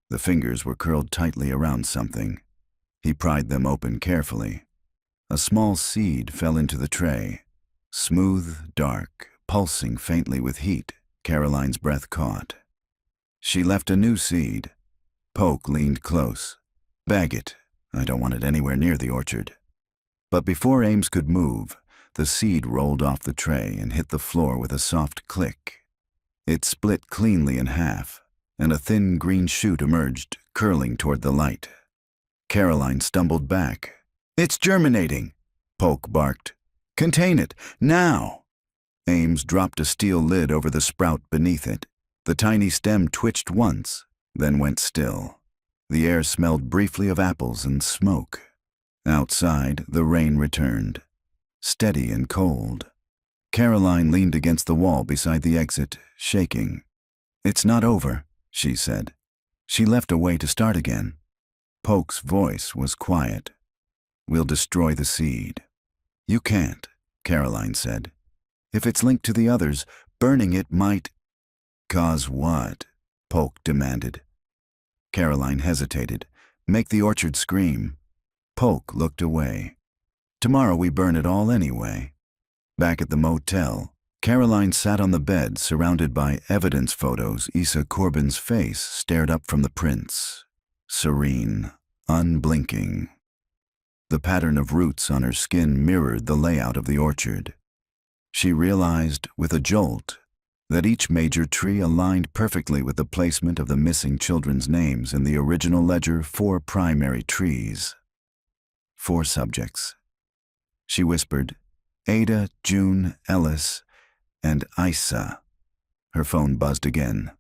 The fingers were curled tightly around something. He pried them open carefully. A small seed fell into the tray. Smooth, dark, pulsing faintly with heat, Caroline's breath caught. She left a new seed. Polk leaned close. "Bag it. I don't want it anywhere near the orchard." But before Ames could move, the seed rolled off the tray and hit the floor with a soft click. It split cleanly in half, and a thin green shoot emerged, curling toward the light. Caroline stumbled back. "It's germinating," Polk barked. "Contain it, now!" Ames dropped a steel lid over the sprout beneath it. The tiny stem twitched once, then went still. The air smelled briefly of apples and smoke. Outside, the rain returned, steady and cold. Caroline leaned against the wall beside the exit, shaking. "It's not over," she said. She left a way to start again. Polk's voice was quiet. "We'll destroy the seed." "You can't," Caroline said. "If it's linked to the others, burning it might—" "Cause what?" Polk demanded. Caroline hesitated. "Make the orchard scream." Polk looked away. "Tomorrow we burn it all anyway." Back at the motel, Caroline sat on the bed surrounded by evidence photos. Isa Corbin's face stared up from the prints, serene, unblinking. The pattern of roots on her skin mirrored the layout of the orchard. She realized, with a jolt, that each major tree aligned perfectly with the placement of the missing children's names in the original ledger. 4 primary trees. 4 subjects. She whispered, "Ada, June, Ellis, and Isa." Her phone buzzed again.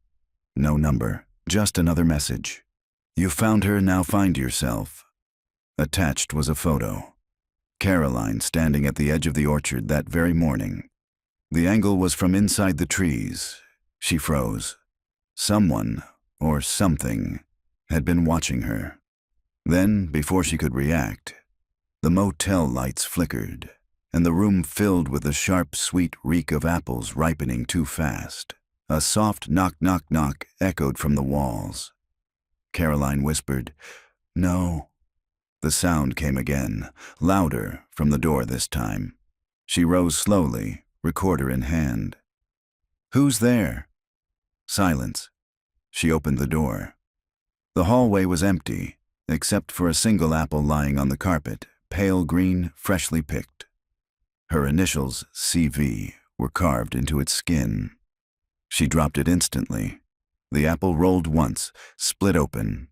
No number, just another message. "You found her, now find yourself." Attached was a photo. Caroline standing at the edge of the orchard that very morning. The angle was from inside the trees. She froze. Someone, or something, had been watching her. Then, before she could react, the motel lights flickered, and the room filled with the sharp, sweet reek of apples ripening too fast. A soft knock, knock, knock echoed from the walls. Caroline whispered, "No." The sound came again, louder, from the door this time. She rose slowly, recorder in hand. "Who's there?" Silence. She opened the door. The hallway was empty. except for a single apple lying on the carpet, pale green, freshly picked. Her initials, CV, were carved into its skin. She dropped it instantly. The apple rolled once, split open.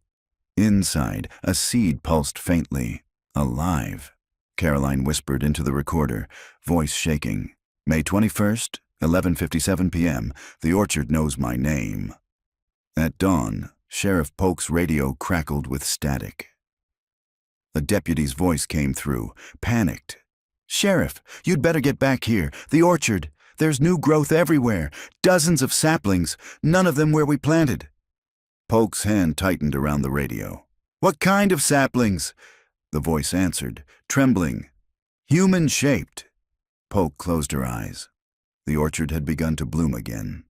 Inside, a seed pulsed faintly. Alive, Caroline whispered into the recorder, voice shaking. May 21st, 11:57 p.m. The orchard knows my name. At dawn, Sheriff Polk's radio crackled with static. A deputy's voice came through, panicked. "Sheriff, you'd better get back here. The orchard. There's new growth everywhere. Dozens of saplings, none of them where we planted." Polk's hand tightened around the radio. "What kind of saplings?" The voice answered, trembling. "Human-shaped." Polk closed her eyes. The orchard had begun to bloom again.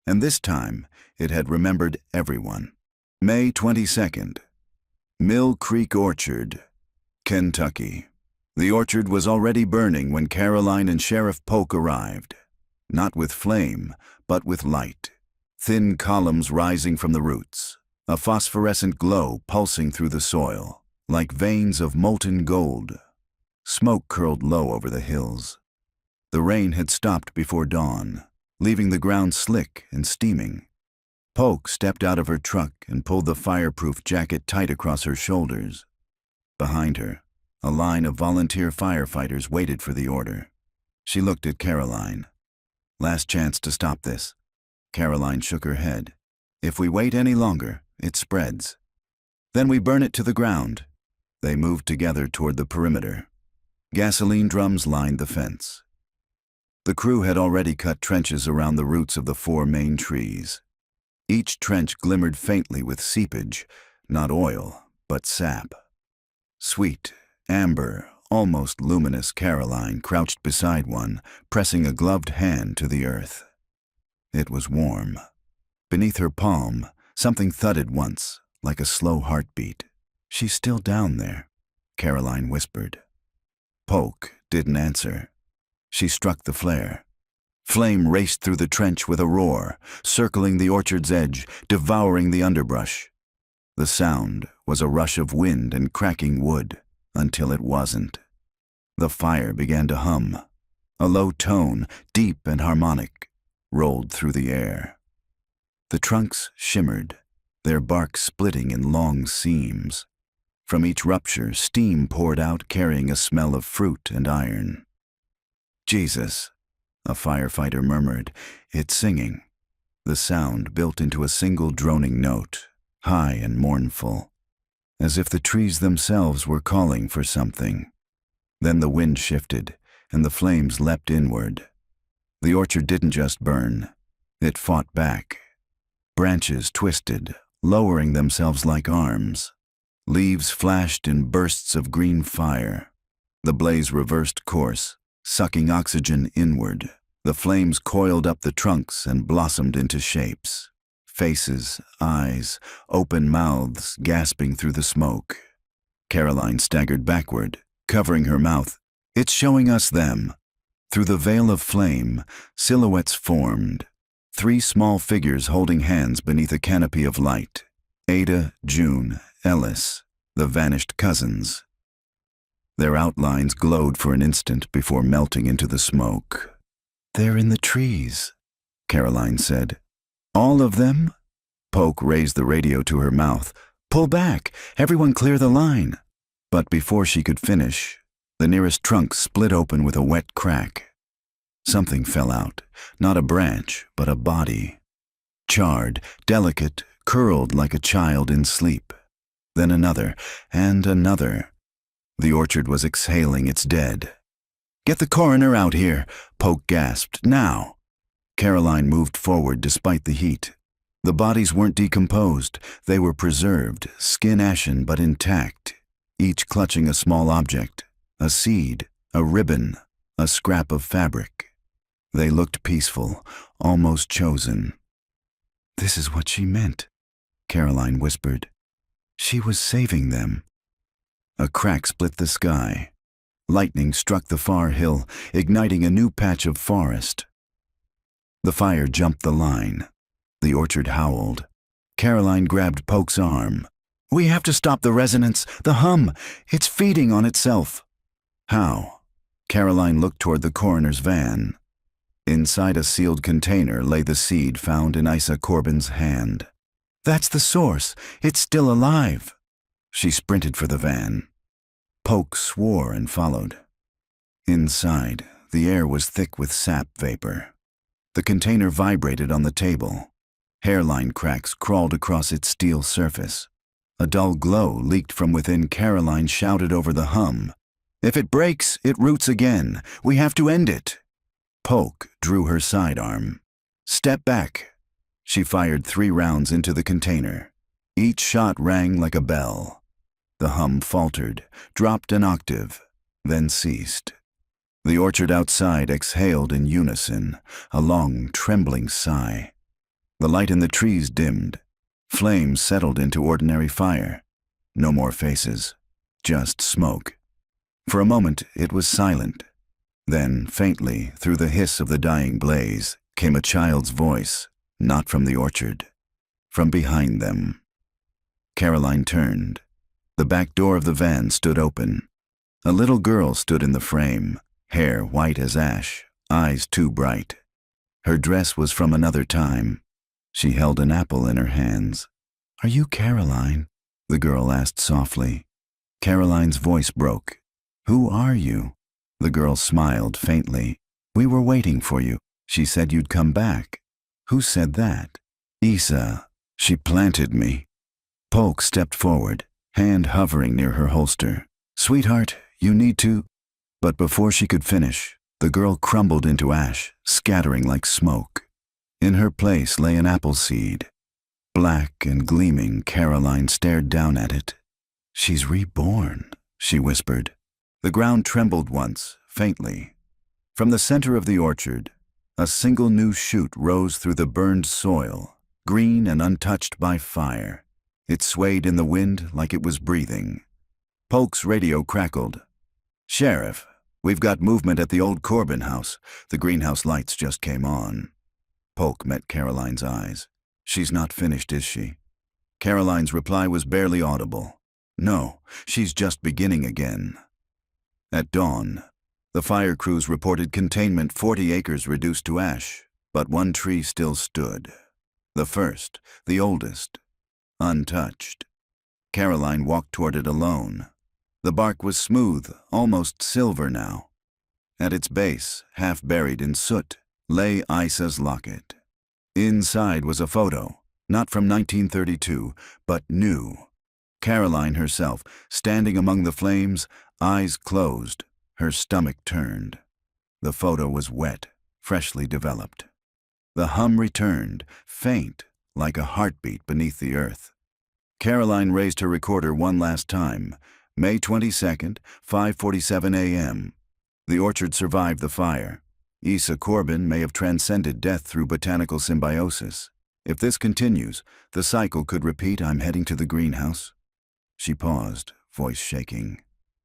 And this time, it had remembered everyone. May 22nd. Mill Creek Orchard, Kentucky. The orchard was already burning when Caroline and Sheriff Polk arrived. Not with flame, but with light. Thin columns rising from the roots. A phosphorescent glow pulsing through the soil, like veins of molten gold. Smoke curled low over the hills. The rain had stopped before dawn, leaving the ground slick and steaming. Polk stepped out of her truck and pulled the fireproof jacket tight across her shoulders. Behind her, a line of volunteer firefighters waited for the order. She looked at Caroline. "Last chance to stop this." Caroline shook her head. "If we wait any longer, it spreads. Then we burn it to the ground." They moved together toward the perimeter. Gasoline drums lined the fence. The crew had already cut trenches around the roots of the 4 main trees. Each trench glimmered faintly with seepage, not oil, but sap. Sweet, amber, almost luminous Caroline crouched beside one, pressing a gloved hand to the earth. It was warm. Beneath her palm, something thudded once, like a slow heartbeat. "She's still down there," Caroline whispered. Polk didn't answer. She struck the flare. Flame raced through the trench with a roar, circling the orchard's edge, devouring the underbrush. The sound was a rush of wind and cracking wood, until it wasn't. The fire began to hum. A low tone, deep and harmonic, rolled through the air. The trunks shimmered, their bark splitting in long seams. From each rupture, steam poured out, carrying a smell of fruit and iron. "Jesus," a firefighter murmured, "it's singing." The sound built into a single droning note, high and mournful, as if the trees themselves were calling for something. Then the wind shifted, and the flames leapt inward. The orchard didn't just burn, it fought back. Branches twisted, lowering themselves like arms. Leaves flashed in bursts of green fire. The blaze reversed course, sucking oxygen inward. The flames coiled up the trunks and blossomed into shapes. Faces, eyes, open mouths gasping through the smoke. Caroline staggered backward, covering her mouth. "It's showing us them." Through the veil of flame, silhouettes formed. 3 small figures holding hands beneath a canopy of light. Ada, June, Ellis, the vanished cousins. Their outlines glowed for an instant before melting into the smoke. "They're in the trees," Caroline said. "All of them?" Polk raised the radio to her mouth. "Pull back! Everyone clear the line!" But before she could finish, the nearest trunk split open with a wet crack. Something fell out, not a branch, but a body. Charred, delicate, curled like a child in sleep. Then another, and another. The orchard was exhaling its dead. "Get the coroner out here," Polk gasped. "Now!" Caroline moved forward despite the heat. The bodies weren't decomposed. They were preserved, skin ashen but intact, each clutching a small object, a seed, a ribbon, a scrap of fabric. They looked peaceful, almost chosen. "This is what she meant," Caroline whispered. "She was saving them." A crack split the sky. Lightning struck the far hill, igniting a new patch of forest. The fire jumped the line. The orchard howled. Caroline grabbed Polk's arm. We have to stop the resonance, the hum. It's feeding on itself. How? Caroline looked toward the coroner's van. Inside a sealed container lay the seed found in Isa Corbin's hand. That's the source. It's still alive. She sprinted for the van. Polk swore and followed. Inside, the air was thick with sap vapor. The container vibrated on the table. Hairline cracks crawled across its steel surface. A dull glow leaked from within. Caroline shouted over the hum. If it breaks, it roots again. We have to end it. Polk drew her sidearm. Step back. She fired 3 rounds into the container. Each shot rang like a bell. The hum faltered, dropped an octave, then ceased. The orchard outside exhaled in unison, a long, trembling sigh. The light in the trees dimmed. Flames settled into ordinary fire. No more faces, just smoke. For a moment it was silent. Then, faintly, through the hiss of the dying blaze, came a child's voice, not from the orchard, from behind them. Caroline turned. The back door of the van stood open. A little girl stood in the frame, hair white as ash, eyes too bright. Her dress was from another time. She held an apple in her hands. "Are you Caroline?" the girl asked softly. Caroline's voice broke. "Who are you?" The girl smiled faintly. "We were waiting for you. She said you'd come back." "Who said that?" "Isa. She planted me." Polk stepped forward, hand hovering near her holster. "Sweetheart, you need to—" But before she could finish, the girl crumbled into ash, scattering like smoke. In her place lay an apple seed. Black and gleaming, Caroline stared down at it. "She's reborn," she whispered. The ground trembled once, faintly. From the center of the orchard, a single new shoot rose through the burned soil, green and untouched by fire. It swayed in the wind like it was breathing. Polk's radio crackled. "Sheriff, we've got movement at the old Corbin house. The greenhouse lights just came on." Polk met Caroline's eyes. "She's not finished, is she?" Caroline's reply was barely audible. "No, she's just beginning again." At dawn, the fire crews reported containment, 40 acres reduced to ash, but one tree still stood. The first, the oldest, untouched. Caroline walked toward it alone. The bark was smooth, almost silver now. At its base, half buried in soot, lay Isa's locket. Inside was a photo, not from 1932, but new. Caroline herself, standing among the flames, eyes closed, her stomach turned. The photo was wet, freshly developed. The hum returned, faint, like a heartbeat beneath the earth. Caroline raised her recorder one last time. May 22nd, 5:47 a.m. The orchard survived the fire. Isa Corbin may have transcended death through botanical symbiosis. If this continues, the cycle could repeat. "I'm heading to the greenhouse." She paused, voice shaking.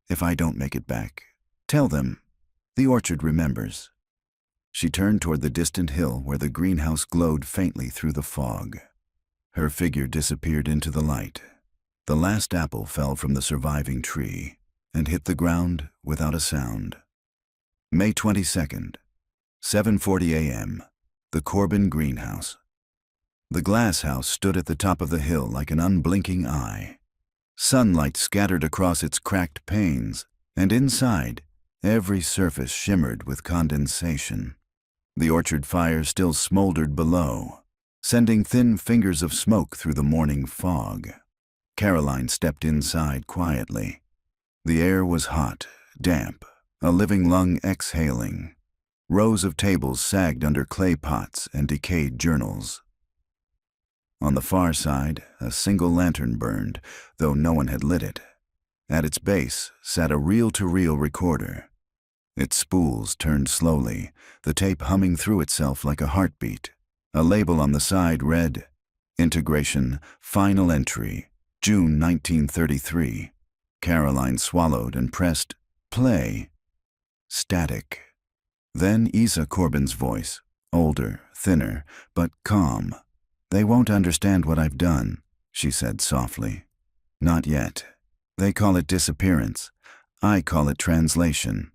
"If I don't make it back, tell them. The orchard remembers." She turned toward the distant hill where the greenhouse glowed faintly through the fog. Her figure disappeared into the light. The last apple fell from the surviving tree and hit the ground without a sound. May 22nd, 7:40 a.m., the Corbin greenhouse. The glass house stood at the top of the hill like an unblinking eye. Sunlight scattered across its cracked panes, and inside, every surface shimmered with condensation. The orchard fire still smoldered below, sending thin fingers of smoke through the morning fog. Caroline stepped inside quietly. The air was hot, damp, a living lung exhaling. Rows of tables sagged under clay pots and decayed journals. On the far side, a single lantern burned, though no one had lit it. At its base sat a reel-to-reel recorder. Its spools turned slowly, the tape humming through itself like a heartbeat. A label on the side read, "Integration, Final Entry, June 1933. Caroline swallowed and pressed play. Static. Then Isa Corbin's voice, older, thinner, but calm. "They won't understand what I've done," she said softly. Not yet. They call it disappearance. I call it translation.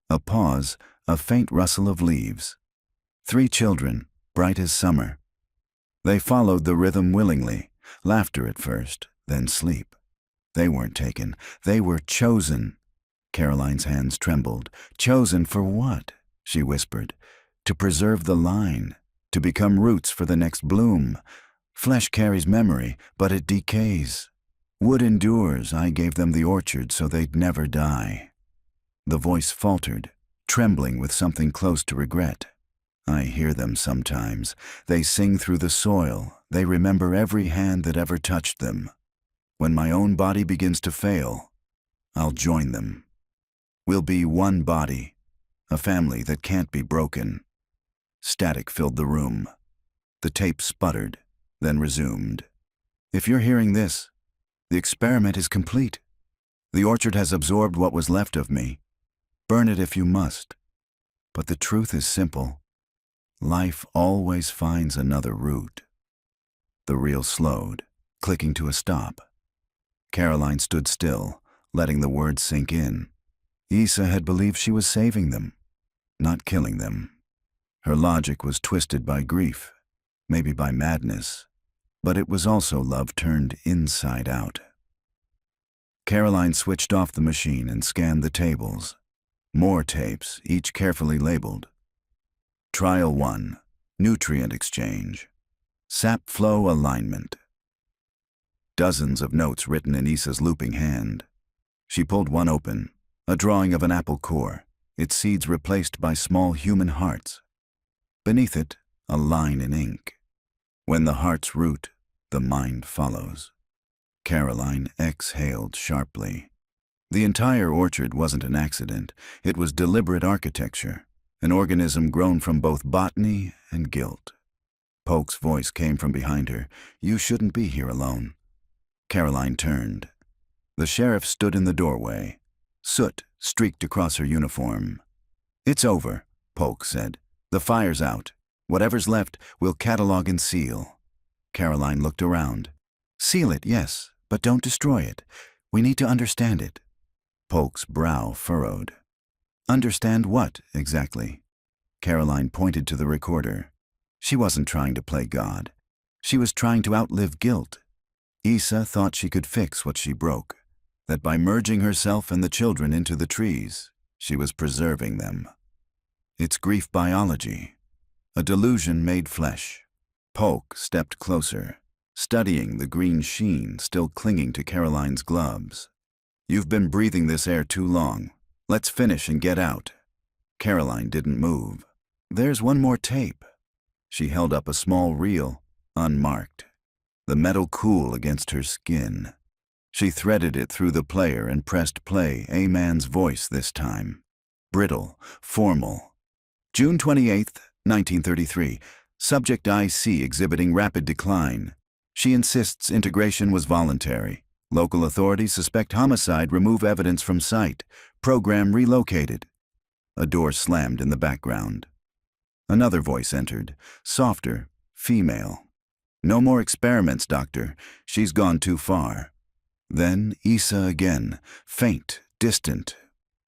A pause, a faint rustle of leaves. 3 children, bright as summer. They followed the rhythm willingly, laughter at first, then sleep. They weren't taken. They were chosen. Caroline's hands trembled. Chosen for what? She whispered. To preserve the line, to become roots for the next bloom. Flesh carries memory, but it decays. Wood endures. I gave them the orchard so they'd never die. The voice faltered, trembling with something close to regret. I hear them sometimes. They sing through the soil. They remember every hand that ever touched them. When my own body begins to fail, I'll join them. We'll be one body, a family that can't be broken. Static filled the room. The tape sputtered, then resumed. If you're hearing this, the experiment is complete. The orchard has absorbed what was left of me. Burn it if you must. But the truth is simple. Life always finds another route. The reel slowed, clicking to a stop. Caroline stood still, letting the words sink in. Isa had believed she was saving them, not killing them. Her logic was twisted by grief, maybe by madness, but it was also love turned inside out. Caroline switched off the machine and scanned the tables. More tapes, each carefully labeled. Trial 1, nutrient exchange. Sap flow alignment. Dozens of notes written in Isa's looping hand. She pulled one open, a drawing of an apple core, its seeds replaced by small human hearts. Beneath it, a line in ink. When the hearts root, the mind follows. Caroline exhaled sharply. The entire orchard wasn't an accident. It was deliberate architecture, an organism grown from both botany and guilt. Polk's voice came from behind her. You shouldn't be here alone. Caroline turned. The sheriff stood in the doorway. Soot streaked across her uniform. It's over, Polk said. The fire's out. Whatever's left, we'll catalog and seal. Caroline looked around. Seal it, yes, but don't destroy it. We need to understand it. Polk's brow furrowed. Understand what, exactly? Caroline pointed to the recorder. She wasn't trying to play God. She was trying to outlive guilt. Isa thought she could fix what she broke, that by merging herself and the children into the trees, she was preserving them. It's grief biology, a delusion made flesh. Polk stepped closer, studying the green sheen still clinging to Caroline's gloves. You've been breathing this air too long. Let's finish and get out. Caroline didn't move. There's one more tape. She held up a small reel, unmarked. The metal cool against her skin. She threaded it through the player and pressed play, a man's voice this time. Brittle, formal. June 28th, 1933. Subject IC exhibiting rapid decline. She insists integration was voluntary. Local authorities suspect homicide, remove evidence from site. Program relocated. A door slammed in the background. Another voice entered, softer, female. No more experiments, doctor. She's gone too far. Then Isa again, faint, distant.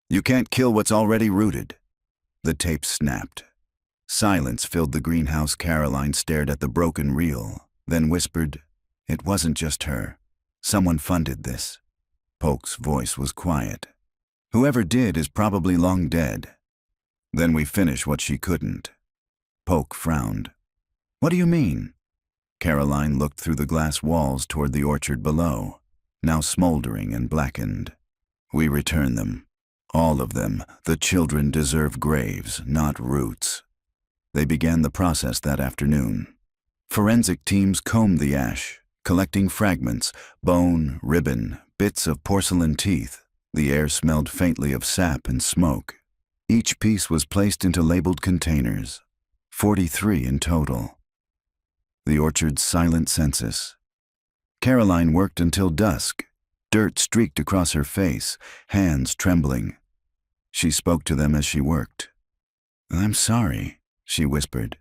You can't kill what's already rooted. The tape snapped. Silence filled the greenhouse. Caroline stared at the broken reel, then whispered, It wasn't just her. Someone funded this. Polk's voice was quiet. Whoever did is probably long dead. Then we finish what she couldn't. Polk frowned. What do you mean? Caroline looked through the glass walls toward the orchard below, now smoldering and blackened. We return them. All of them. The children deserve graves, not roots. They began the process that afternoon. Forensic teams combed the ash, collecting fragments, bone, ribbon, bits of porcelain teeth. The air smelled faintly of sap and smoke. Each piece was placed into labeled containers. 43 in total. The orchard's silent census. Caroline worked until dusk. Dirt streaked across her face, hands trembling. She spoke to them as she worked. I'm sorry, she whispered.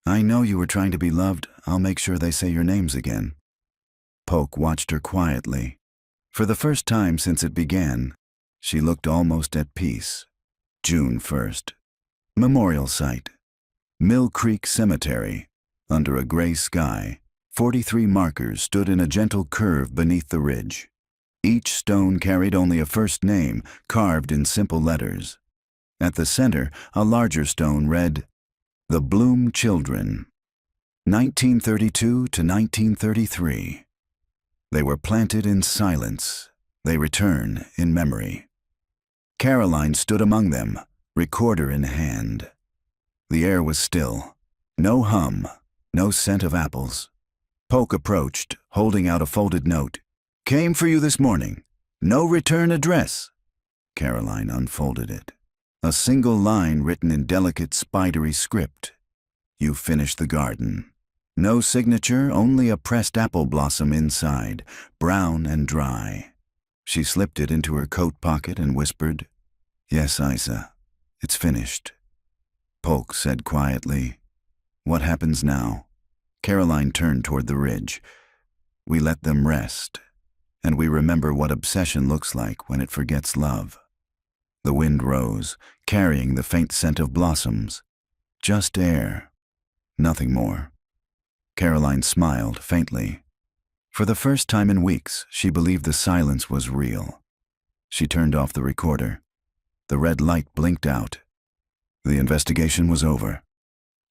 I know you were trying to be loved. I'll make sure they say your names again. Polk watched her quietly. For the first time since it began, she looked almost at peace. June 1st. Memorial Site. Mill Creek Cemetery. Under a gray sky, 43 markers stood in a gentle curve beneath the ridge. Each stone carried only a first name, carved in simple letters. At the center, a larger stone read, "The Bloom Children, 1932 to 1933. They were planted in silence. They return in memory." Caroline stood among them, recorder in hand. The air was still. No hum, no scent of apples. Polk approached, holding out a folded note. "Came for you this morning. No return address." Caroline unfolded it. A single line written in delicate, spidery script. "You finished the garden." No signature, only a pressed apple blossom inside, brown and dry. She slipped it into her coat pocket and whispered, "Yes, Isa, it's finished." Polk said quietly, "What happens now?" Caroline turned toward the ridge. "We let them rest, and we remember what obsession looks like when it forgets love." The wind rose, carrying the faint scent of blossoms. Just air. Nothing more. Caroline smiled faintly. For the first time in weeks, she believed the silence was real. She turned off the recorder. The red light blinked out. The investigation was over.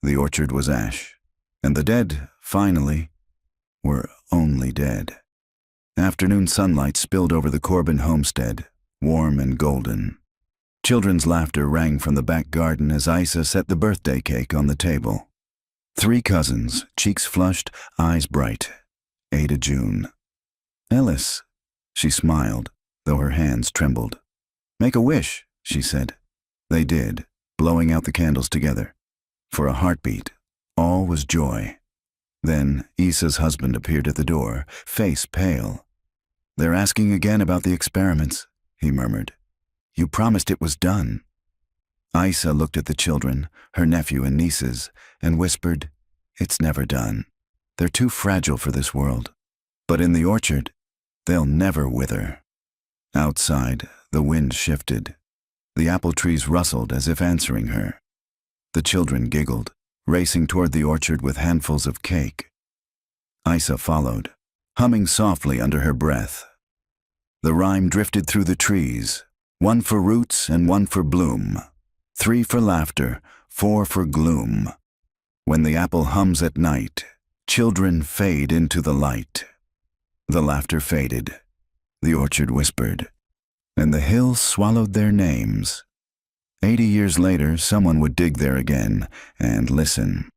The orchard was ash. And the dead, finally, were only dead. Afternoon sunlight spilled over the Corbin homestead, warm and golden. Children's laughter rang from the back garden as Isa set the birthday cake on the table. 3 cousins, cheeks flushed, eyes bright. Ada June. "Ellis," she smiled, though her hands trembled. "Make a wish," she said. They did, blowing out the candles together. For a heartbeat, all was joy. Then Isa's husband appeared at the door, face pale. "They're asking again about the experiments," he murmured. "You promised it was done." Isa looked at the children, her nephew and nieces, and whispered, "It's never done. They're too fragile for this world. But in the orchard, they'll never wither." Outside, the wind shifted. The apple trees rustled as if answering her. The children giggled, racing toward the orchard with handfuls of cake. Isa followed, humming softly under her breath. The rhyme drifted through the trees, 1 for roots and 1 for bloom, 3 for laughter, 4 for gloom. When the apple hums at night, children fade into the light. The laughter faded, the orchard whispered, and the hills swallowed their names. 80 years later, someone would dig there again and listen.